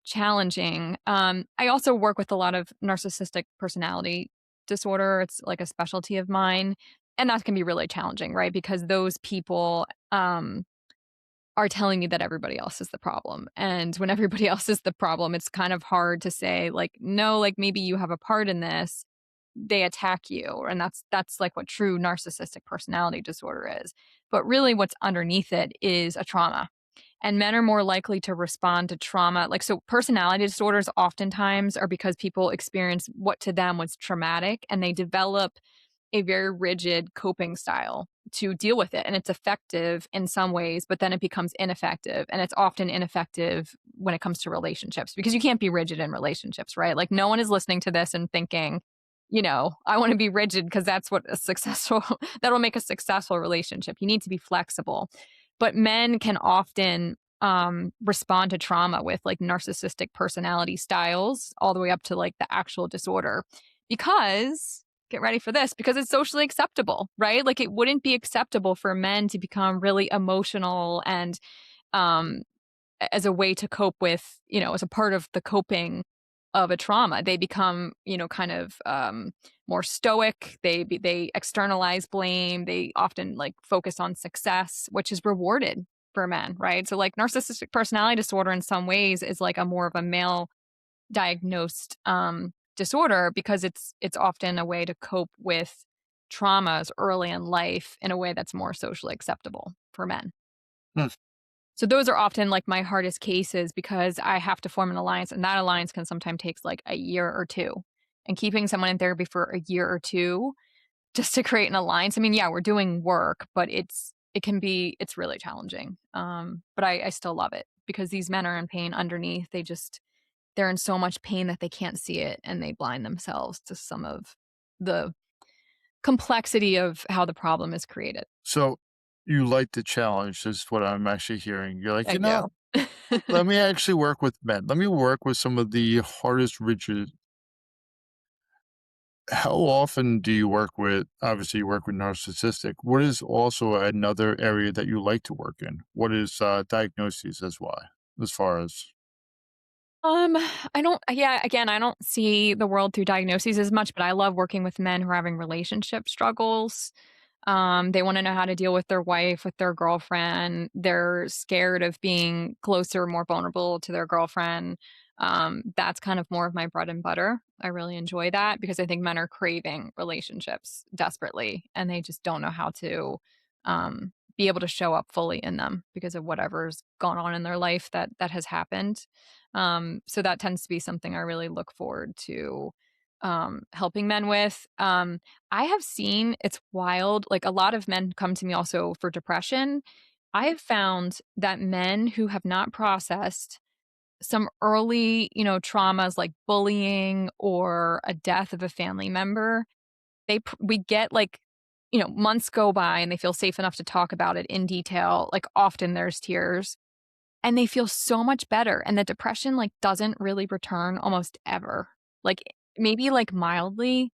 challenging. I also work with a lot of narcissistic personality disorder. It's like a specialty of mine, and that can be really challenging, right? Because those people are telling me that everybody else is the problem. And when everybody else is the problem, it's kind of hard to say like, no, like maybe you have a part in this. They attack you, and that's like what true narcissistic personality disorder is. But really what's underneath it is a trauma and men are more likely to respond to trauma. Like, so personality disorders oftentimes are because people experience what to them was traumatic and they develop a very rigid coping style to deal with it. And it's effective in some ways, but then it becomes ineffective. And it's often ineffective when it comes to relationships because you can't be rigid in relationships, right? Like, no one is listening to this and thinking, I want to be rigid because that's what a successful, that'll make a successful relationship. You need to be flexible. But men can often respond to trauma with like narcissistic personality styles all the way up to like the actual disorder because get ready for this because it's socially acceptable, right? Like it wouldn't be acceptable for men to become really emotional and um as a way to cope with, as a part of the coping of a trauma. They become, kind of more stoic. They externalize blame. They often like focus on success, which is rewarded for men, right? So like narcissistic personality disorder in some ways is like a more of a male diagnosed disorder because it's often a way to cope with traumas early in life in a way that's more socially acceptable for men. Hmm. So those are often like my hardest cases because I have to form an alliance and that alliance can sometimes takes like a year or two. And keeping someone in therapy for a year or two just to create an alliance. I mean, yeah, we're doing work, but it's really challenging. But I still love it because these men are in pain underneath. They're in so much pain that they can't see it and they blind themselves to some of the complexity of how the problem is created. So you like the challenge, is what I'm actually hearing. You're like, I do. let me actually work with men. Let me work with some of the hardest, rigid. How often do you work with, obviously, you work with narcissistic. What is also another area that you like to work in? What is diagnoses as why, as far as, Um, I don't yeah, again, I don't see the world through diagnoses as much, but I love working with men who are having relationship struggles. They wanna know how to deal with their wife, with their girlfriend. They're scared of being closer, more vulnerable to their girlfriend. That's kind of more of my bread and butter. I really enjoy that because I think men are craving relationships desperately, and they just don't know how to, be able to show up fully in them because of whatever's gone on in their life that has happened. So that tends to be something I really look forward to helping men with. I have seen it's wild. Like a lot of men come to me also for depression. I have found that men who have not processed some early, traumas like bullying or a death of a family member, we get like, months go by and they feel safe enough to talk about it in detail. Like often there's tears and they feel so much better. And the depression like doesn't really return almost ever. Like maybe like mildly,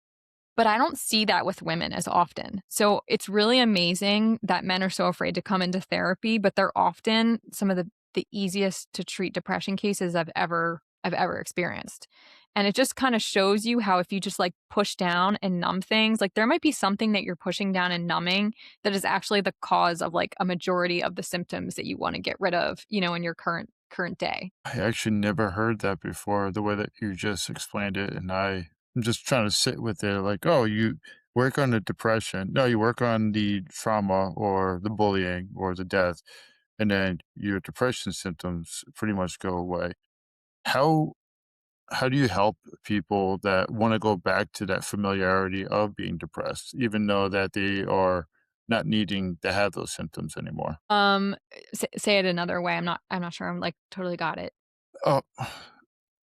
but I don't see that with women as often. So it's really amazing that men are so afraid to come into therapy, but they're often some of the easiest to treat depression cases I've ever experienced. And it just kind of shows you how if you just like push down and numb things, like there might be something that you're pushing down and numbing that is actually the cause of like a majority of the symptoms that you want to get rid of, in your current day. I actually never heard that before, the way that you just explained it, and I'm just trying to sit with it like, "Oh, you work on the depression. No, you work on the trauma or the bullying or the death, and then your depression symptoms pretty much go away." How how do you help people that wanna go back to that familiarity of being depressed, even though that they are not needing to have those symptoms anymore? Say it another way. I'm not sure I'm like totally got it. Oh,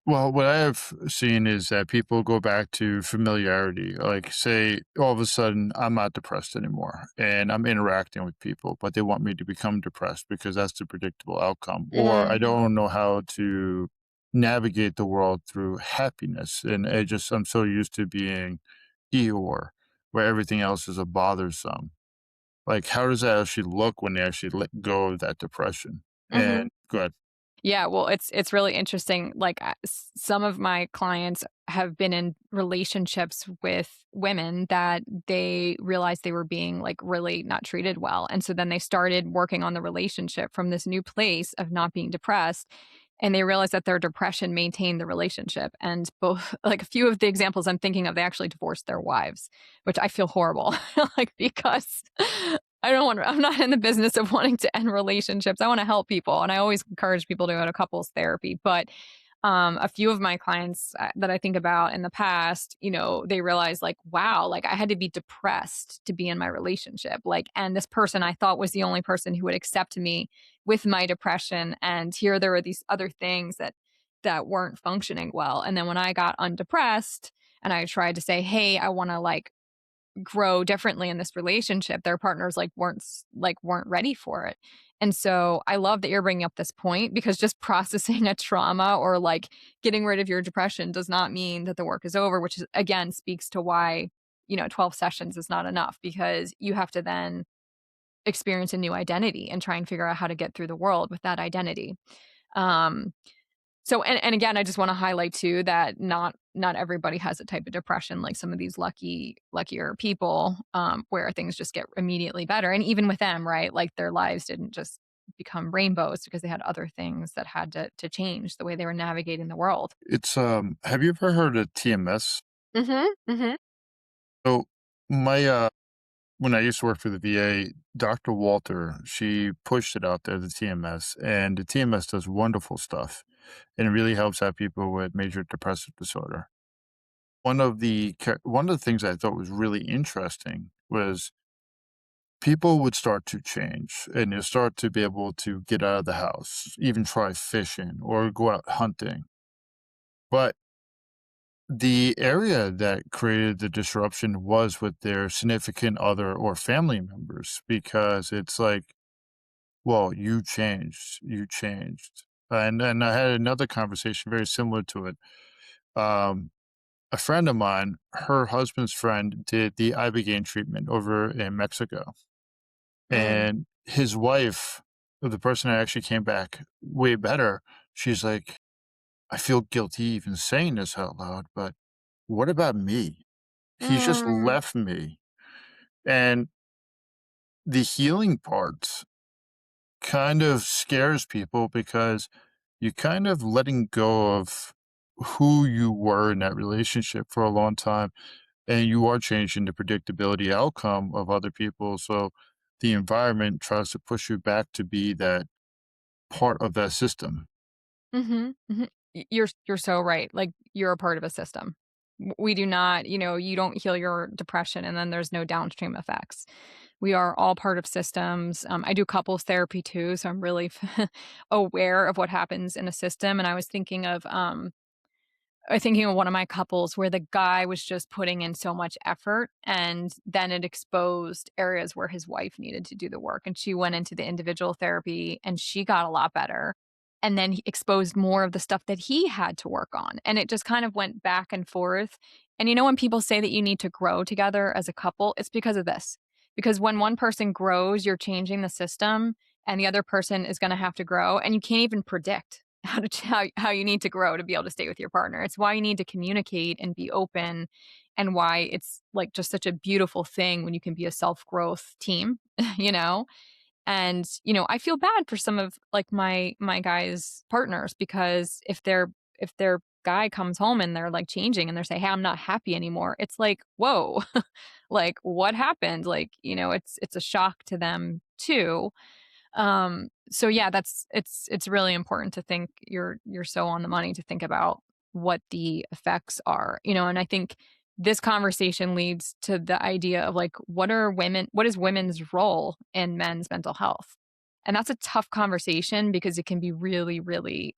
well, what I have seen is that people go back to familiarity. Like, say, all of a sudden, I'm not depressed anymore and I'm interacting with people, but they want me to become depressed because that's the predictable outcome. Or I don't know how to navigate the world through happiness. And I'm so used to being Eeyore, where everything else is a bothersome. Like, how does that actually look when they actually let go of that depression? Mhm. And go ahead. Yeah, well, it's really interesting. Like some of my clients have been in relationships with women that they realized they were being like really not treated well. And so then they started working on the relationship from this new place of not being depressed. And they realized that their depression maintained the relationship. And both, like a few of the examples I'm thinking of, they actually divorced their wives, which I feel horrible, like because I'm not in the business of wanting to end relationships. I want to help people. And I always encourage people to go to couples therapy. But a few of my clients that I think about in the past, they realize like, wow, like I had to be depressed to be in my relationship. Like, and this person I thought was the only person who would accept me with my depression. And here there were these other things that weren't functioning well. And then when I got undepressed and I tried to say, hey, I want to like grow differently in this relationship, their partners weren't ready for it. And so I love that you're bringing up this point because just processing a trauma or like getting rid of your depression does not mean that the work is over, which is, again speaks to why 12 sessions is not enough because you have to then experience a new identity and try and figure out how to get through the world with that identity. um so and again, I just wanna highlight too that not everybody has a type of depression, like some of these luckier people, where things just get immediately better, and even with them, right, like, their lives didn't just become rainbows because they had other things that had to change the way they were navigating the world. Have you ever heard of TMS? Mhm, mhm. So my when I used to work for the VA, Dr. Walter, she pushed it out there, the TMS, and the TMS does wonderful stuff, and it really helps out people with major depressive disorder. One of the things I thought was really interesting was people would start to change, and you start to be able to get out of the house, even try fishing or go out hunting. But the area that created the disruption was with their significant other or family members because it's like, "Well, you changed." And I had another conversation very similar to it. Um, a friend of mine, her husband's friend did the ibogaine treatment over in Mexico, Mm, and his wife, the person that actually came back way better, she's like, "I feel guilty even saying this out loud, but what about me? He's just mm, left me." And the healing part kind of scares people because you kind of letting go of who you were in that relationship for a long time, and you are changing the predictability outcome of other people. So the environment tries to push you back to be that part of that system. mhm, mhm. You're so right, like, you're a part of a system. We do not, you don't heal your depression and then there's no downstream effects. We are all part of systems. I do couples therapy too, so I'm really aware of what happens in a system. And I was thinking of one of my couples where the guy was just putting in so much effort, and then it exposed areas where his wife needed to do the work. And she went into the individual therapy and she got a lot better. And then he exposed more of the stuff that he had to work on. And it just kind of went back and forth. And when people say that you need to grow together as a couple, it's because of this. Because when one person grows, you're changing the system and the other person is going to have to grow. And you can't even predict how you need to grow to be able to stay with your partner. It's why you need to communicate and be open, and why it's like just such a beautiful thing when you can be a self-growth team, you know? And, I feel bad for some of like my guys' partners, because if their guy comes home and they're like changing and they're saying, "Hey, I'm not happy anymore." It's like, "Whoa." Like what happened? Like, it's a shock to them too. So yeah, it's really important to think you're so on the money to think about what the effects are, and I think this conversation leads to the idea of like what is women's role in men's mental health? And that's a tough conversation because it can be really, really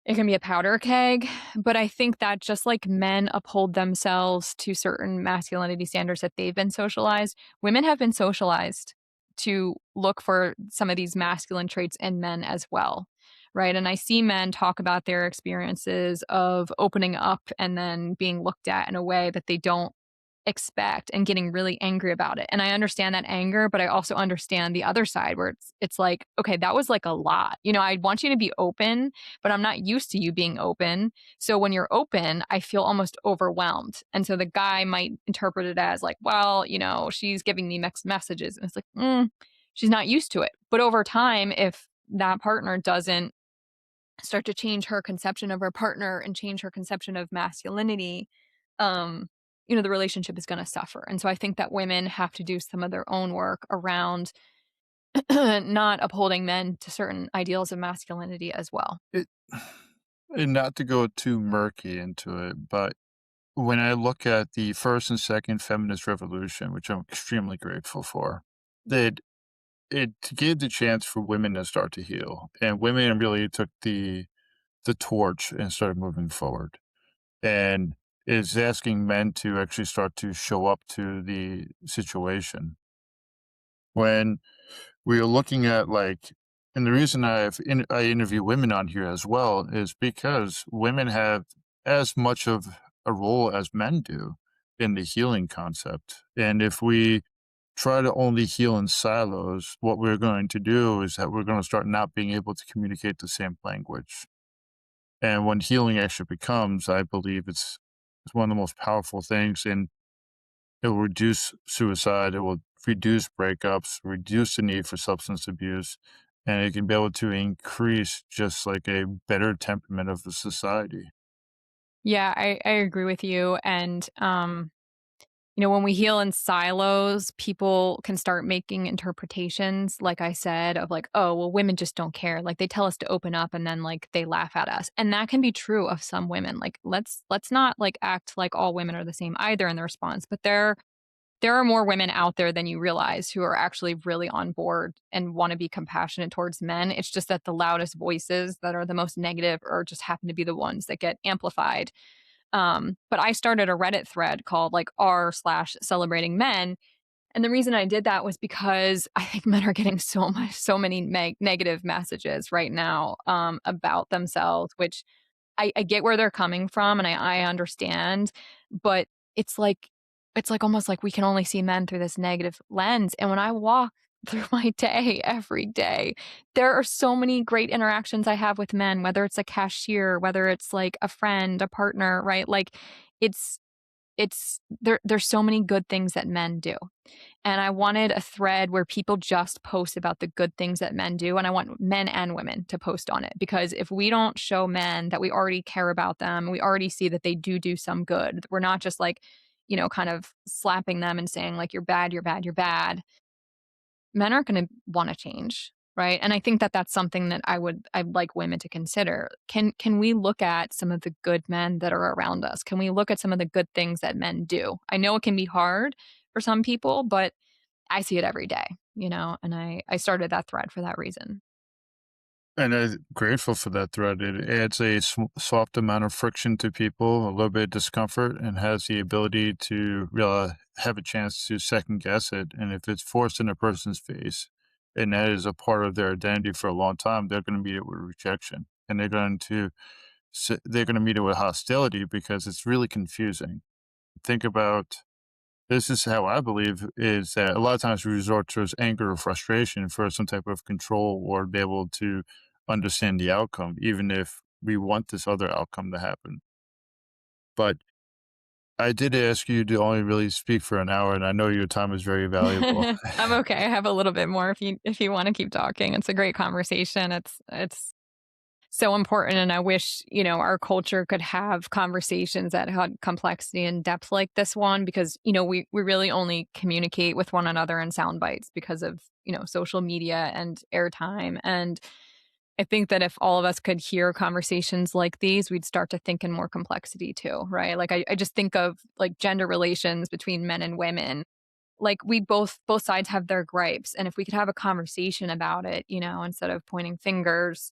it can be a powder keg, but I think that just like men uphold themselves to certain masculinity standards that they've been socialized, women have been socialized to look for some of these masculine traits in men as well. Right. And I see men talk about their experiences of opening up and then being looked at in a way that they don't expect, and getting really angry about it. And I understand that anger, but I also understand the other side where it's like, okay, that was like a lot. I want you to be open, but I'm not used to you being open. So when you're open, I feel almost overwhelmed. And so the guy might interpret it as like, well, she's giving me mixed messages. And it's like, she's not used to it. But over time, if that partner doesn't start to change her conception of her partner and change her conception of masculinity, um, the relationship is going to suffer. And so I think that women have to do some of their own work around not upholding men to certain ideals of masculinity as well. It and not to go too murky into it, but when I look at the first and second feminist revolution, which I'm extremely grateful for, that it gave the chance for women to start to heal, and women really took the torch and started moving forward, and is asking men to actually start to show up to the situation. When we are looking at like, and the reason I interview women on here as well is because women have as much of a role as men do in the healing concept. And if we try to only heal in silos, what we're going to do is that we're going to start not being able to communicate the same language. And when healing actually becomes, I believe it's one of the most powerful things, and it will reduce suicide, it will reduce breakups, reduce the need for substance abuse, and it can be able to increase just like a better temperament of the society. Yeah, I agree with you. And when we heal in silos, people can start making interpretations, like I said, of like, oh, well, women just don't care. Like they tell us to open up and then like they laugh at us. And that can be true of some women. Like let's not like act like all women are the same either in the response. But there are more women out there than you realize who are actually really on board and want to be compassionate towards men. It's just that the loudest voices that are the most negative or just happen to be the ones that get amplified. But I started a Reddit thread called like r/celebrating men. And the reason I did that was because I think men are getting so many negative messages right now about themselves, which I get where they're coming from, and I understand, but it's like it's like almost like we can only see men through this negative lens. And when I walk through my day every day, there are so many great interactions I have with men, whether it's a cashier, whether it's like a friend, a partner, right? Like it's there's so many good things that men do. And I wanted a thread where people just post about the good things that men do. And I want men and women to post on it. Because if we don't show men that we already care about them, we already see that they do some good, we're not just like, kind of slapping them and saying, like, you're bad, you're bad, you're bad. Men aren't going to want to change. right? And I think that that's something that I'd like women to consider. Can we look at some of the good men that are around us? Can we look at some of the good things that men do? I know it can be hard for some people, but I see it every day, and I started that thread for that reason. And I'm grateful for that thread. It adds a soft amount of friction to people, a little bit of discomfort, and has the ability to really have a chance to second guess it. And if it's forced in a person's face, and that is a part of their identity for a long time, they're going to meet it with rejection, and they're going to meet it with hostility because it's really confusing. Think about this is how I believe is that a lot of times we resort towards anger or frustration for some type of control or be able to understand the outcome, even if we want this other outcome to happen. But I did ask you to only really speak for an hour, and I know your time is very valuable. I'm okay. I have a little bit more if you want to keep talking. It's a great conversation. It's so important, and I wish, our culture could have conversations that had complexity and depth like this one, because, we really only communicate with one another in sound bites because of, social media and airtime. And I think that if all of us could hear conversations like these, we'd start to think in more complexity too, right? Like I just think of like gender relations between men and women. Like we both sides have their gripes. And if we could have a conversation about it, instead of pointing fingers,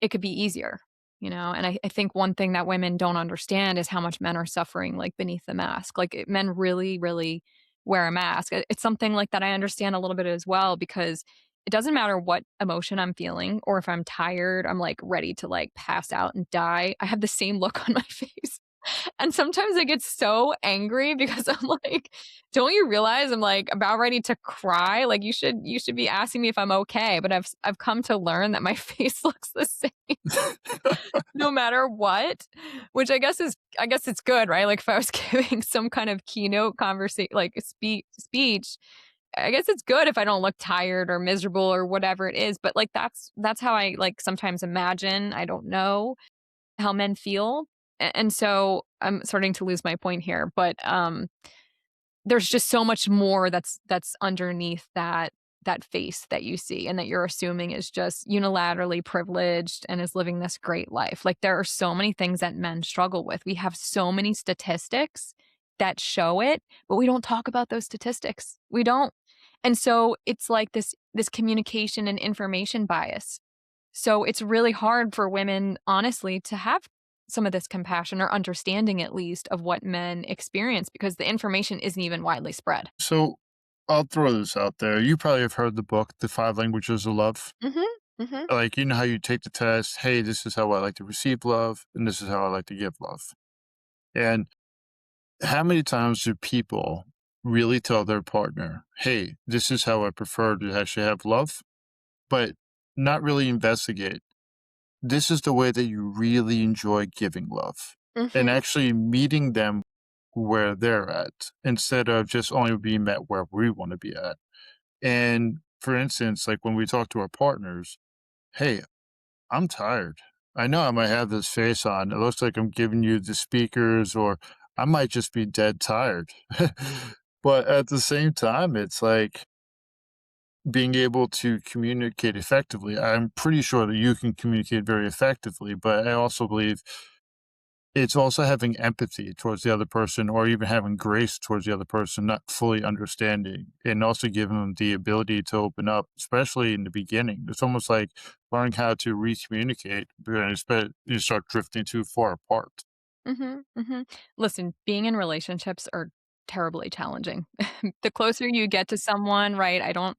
it could be easier, And I think one thing that women don't understand is how much men are suffering like beneath the mask. Like men really, really wear a mask. It's something like that I understand a little bit as well, because it doesn't matter what emotion I'm feeling, or if I'm tired, I'm like ready to like pass out and die. I have the same look on my face. And sometimes I get so angry because I'm like, "Don't you realize I'm, like, about ready to cry? Like, you should be asking me if I'm okay." But I've come to learn that my face looks the same no matter what, which I guess it's good, right? Like, if I was giving some kind of keynote like, a speech, I guess it's good if I don't look tired or miserable or whatever it is, but, like, that's how I, like, sometimes imagine, I don't know, how men feel. And so I'm starting to lose my point here, but there's just so much more that's underneath that face that you see and that you're assuming is just unilaterally privileged and is living this great life. Like there are so many things that men struggle with. We have so many statistics that show it, but we don't talk about those statistics. We don't. And so it's like this communication and information bias. So it's really hard for women, honestly, to have some of this compassion or understanding, at least, of what men experience, because the information isn't even widely spread. So I'll throw this out there. You probably have heard the book, The Five Languages of Love. Mhm, mhm. Like, you know how you take the test, hey, this is how I like to receive love, and this is how I like to give love. And how many times do people really tell their partner, hey, this is how I prefer to actually have love, but not really investigate? This is the way that you really enjoy giving love and Mhm, actually meeting them where they're at instead of just only being met where we want to be at. And for instance, like when we talk to our partners, hey, I'm tired. I know I might have this face on. It looks like I'm giving you the speakers, or I might just be dead tired. But at the same time, it's like being able to communicate effectively. I'm pretty sure that you can communicate very effectively, but I also believe it's also having empathy towards the other person or even having grace towards the other person, not fully understanding, and also giving them the ability to open up, especially in the beginning. It's almost like learning how to re-communicate because you start drifting too far apart. mhm, mhm. Listen, being in relationships are terribly challenging. The closer you get to someone, right? I don't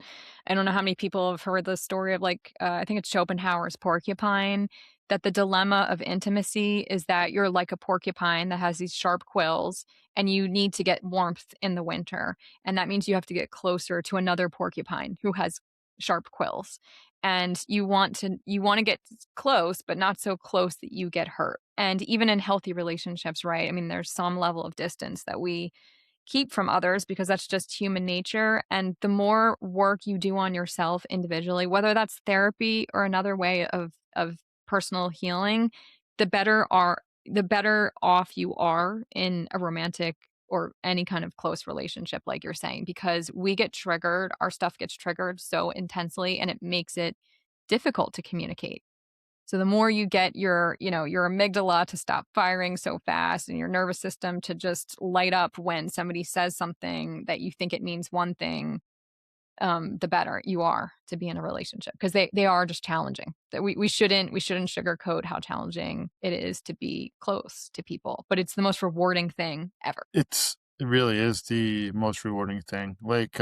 know how many people have heard the story of like, I think it's Schopenhauer's porcupine, that the dilemma of intimacy is that you're like a porcupine that has these sharp quills and you need to get warmth in the winter. And that means you have to get closer to another porcupine who has sharp quills. And you want to get close, but not so close that you get hurt. And even in healthy relationships, right? I mean, there's some level of distance that we keep from others because that's just human nature. And the more work you do on yourself individually, whether that's therapy or another way of personal healing, the better off you are in a romantic or any kind of close relationship, like you're saying, because we get triggered, our stuff gets triggered so intensely, and it makes it difficult to communicate. So the more you get your amygdala to stop firing so fast and your nervous system to just light up when somebody says something that you think it means one thing, the better you are to be in a relationship because they are just challenging. That we shouldn't sugarcoat how challenging it is to be close to people, but it's the most rewarding thing ever. It really is the most rewarding thing. Like,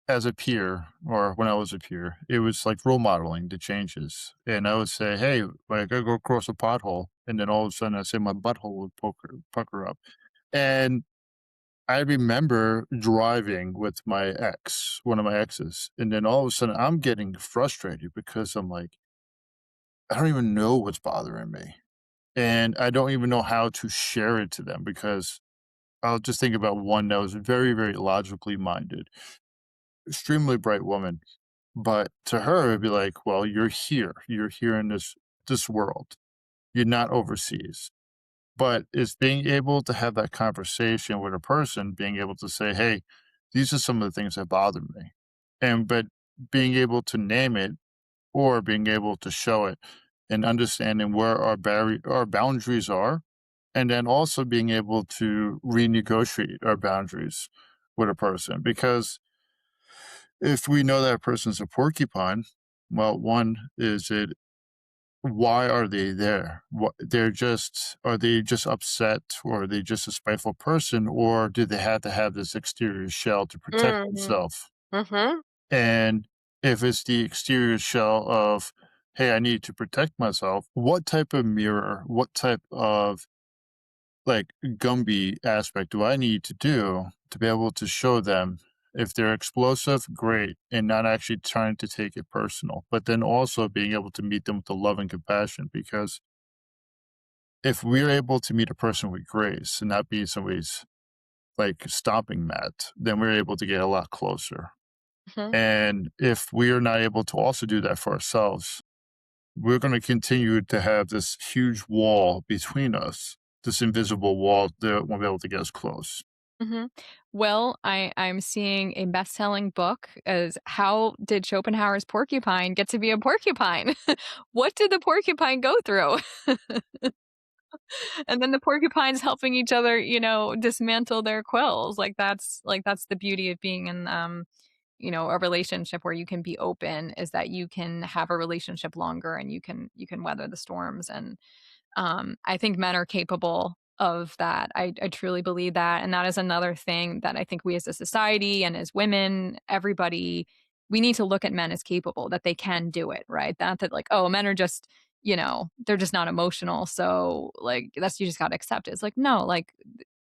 as a peer, or when I was a peer, it was like role modeling the changes. And I would say, "Hey, like, I go across a pothole," and then all of a sudden, I say my butthole would pucker up. And I remember driving with my ex, one of my exes, and then all of a sudden, I'm getting frustrated because I'm like, I don't even know what's bothering me, and I don't even know how to share it to them because I'll just think about one that was very, very logically minded, extremely bright woman. But to her, it'd be like, well, you're here. You're here in this world. You're not overseas. But it's being able to have that conversation with a person, being able to say, hey, these are some of the things that bother me. And but being able to name it or being able to show it and understanding where our boundaries are, and then also being able to renegotiate our boundaries with a person. Because if we know that person's a porcupine, well, one is it why are they there? What they're just are they just upset or are they just a spiteful person or do they have to have this exterior shell to protect Mhm. themselves? Mhm. And if it's the exterior shell of, hey, I need to protect myself, what type of mirror, what type of like Gumby aspect do I need to do to be able to show them if they're explosive, great, and not actually trying to take it personal, but then also being able to meet them with the love and compassion. Because if we're able to meet a person with grace and not be somebody's like stomping mat, then we're able to get a lot closer. Mhm. And if we are not able to also do that for ourselves, we're going to continue to have this huge wall between us, this invisible wall that won't be able to get us close. Mhm. Well, I'm seeing a best-selling book as How Did Schopenhauer's Porcupine Get to Be a Porcupine? What did the porcupine go through? And then the porcupines helping each other, dismantle their quills. Like that's the beauty of being in a relationship where you can be open is that you can have a relationship longer and you can weather the storms and I think men are capable of that. I truly believe that. And that is another thing that I think we as a society and as women, everybody, we need to look at men as capable, that they can do it, right? Not that like, oh, men are just, they're just not emotional. So like that's you just gotta accept it. It's like, no, like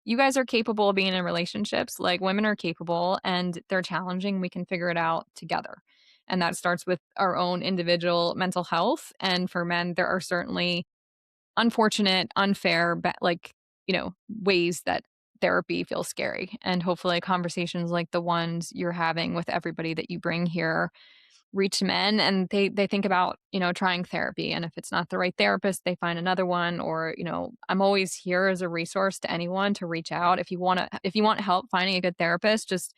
you guys are capable of being in relationships. Like women are capable and they're challenging. We can figure it out together. And that starts with our own individual mental health. And for men, there are certainly unfortunate, unfair, ways that therapy feels scary. And hopefully conversations like the ones you're having with everybody that you bring here reach men and they think about, trying therapy. And if it's not the right therapist, they find another one or, I'm always here as a resource to anyone to reach out. If you want help finding a good therapist, just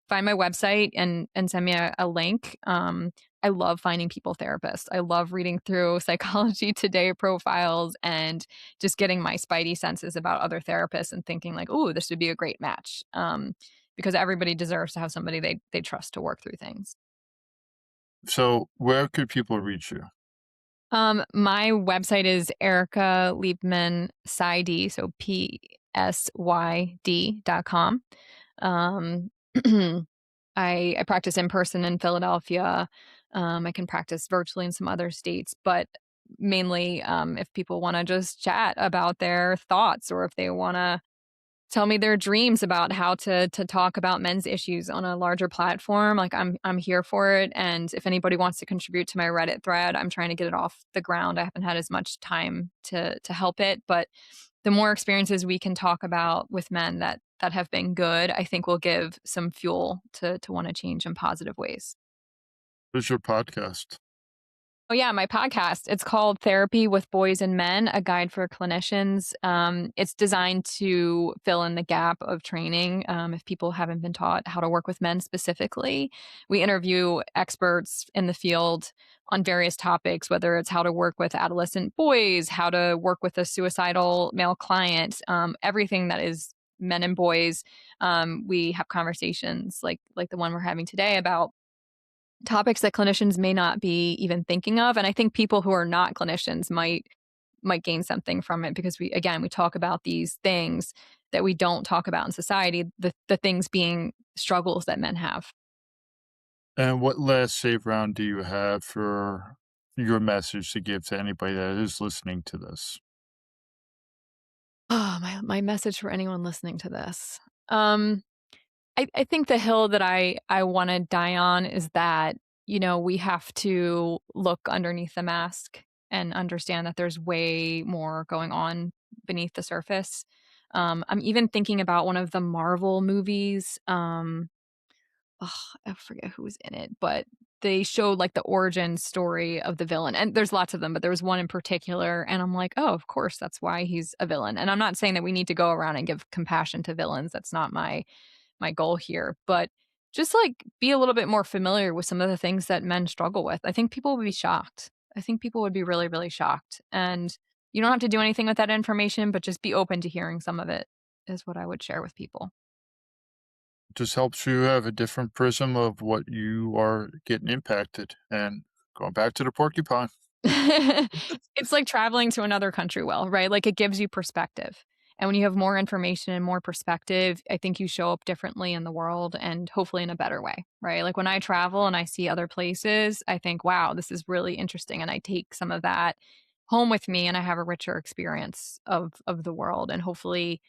find my website and send me a link. I love finding people therapists. I love reading through Psychology Today profiles and just getting my spidey senses about other therapists and thinking like, "Oh, this would be a great match." Because everybody deserves to have somebody they trust to work through things. So, where could people reach you? My website is Erica Liebman Psyd, so PSYD.com. Um, I practice in person in Philadelphia. I can practice virtually in some other states, but mainly if people want to just chat about their thoughts or if they want to tell me their dreams about how to talk about men's issues on a larger platform, like I'm here for it. And if anybody wants to contribute to my Reddit thread, I'm trying to get it off the ground. I haven't had as much time to help it, but the more experiences we can talk about with men that have been good, I think will give some fuel to want to change in positive ways. Who's your podcast? Oh, yeah, my podcast. It's called Therapy with Boys and Men: A Guide for Clinicians. It's designed to fill in the gap of training, if people haven't been taught how to work with men specifically. We interview experts in the field on various topics, whether it's how to work with adolescent boys, how to work with a suicidal male client, everything that is men and boys. We have conversations like the one we're having today about topics that clinicians may not be even thinking of, and I think people who are not clinicians might gain something from it because we talk about these things that we don't talk about in society, the things being struggles that men have. And what last save round do you have for your message to give to anybody that is listening to this? Oh, my message for anyone listening to this. Um, I think the hill that I wanna die on is that, we have to look underneath the mask and understand that there's way more going on beneath the surface. I'm even thinking about one of the Marvel movies, ugh, I forget who was in it, but they showed, like, the origin story of the villain, and there's lots of them, but there was one in particular, and I'm like, "Oh, of course, that's why he's a villain," and I'm not saying that we need to go around and give compassion to villains, that's not my goal here, but just, like, be a little bit more familiar with some of the things that men struggle with. I think people would be shocked. I think people would be really, really shocked, and you don't have to do anything with that information, but just be open to hearing some of it is what I would share with people. Just helps you have a different prism of what you are getting impacted. And going back to the porcupine. It's like traveling to another country well, right? Like, it gives you perspective, and when you have more information and more perspective, I think you show up differently in the world and hopefully in a better way, right? Like, when I travel and I see other places, I think, "Wow, this is really interesting," and I take some of that home with me, and I have a richer experience of the world and hopefully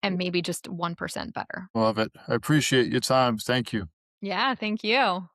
am maybe just 1% better. Love it. I appreciate your time. Thank you. Yeah, thank you.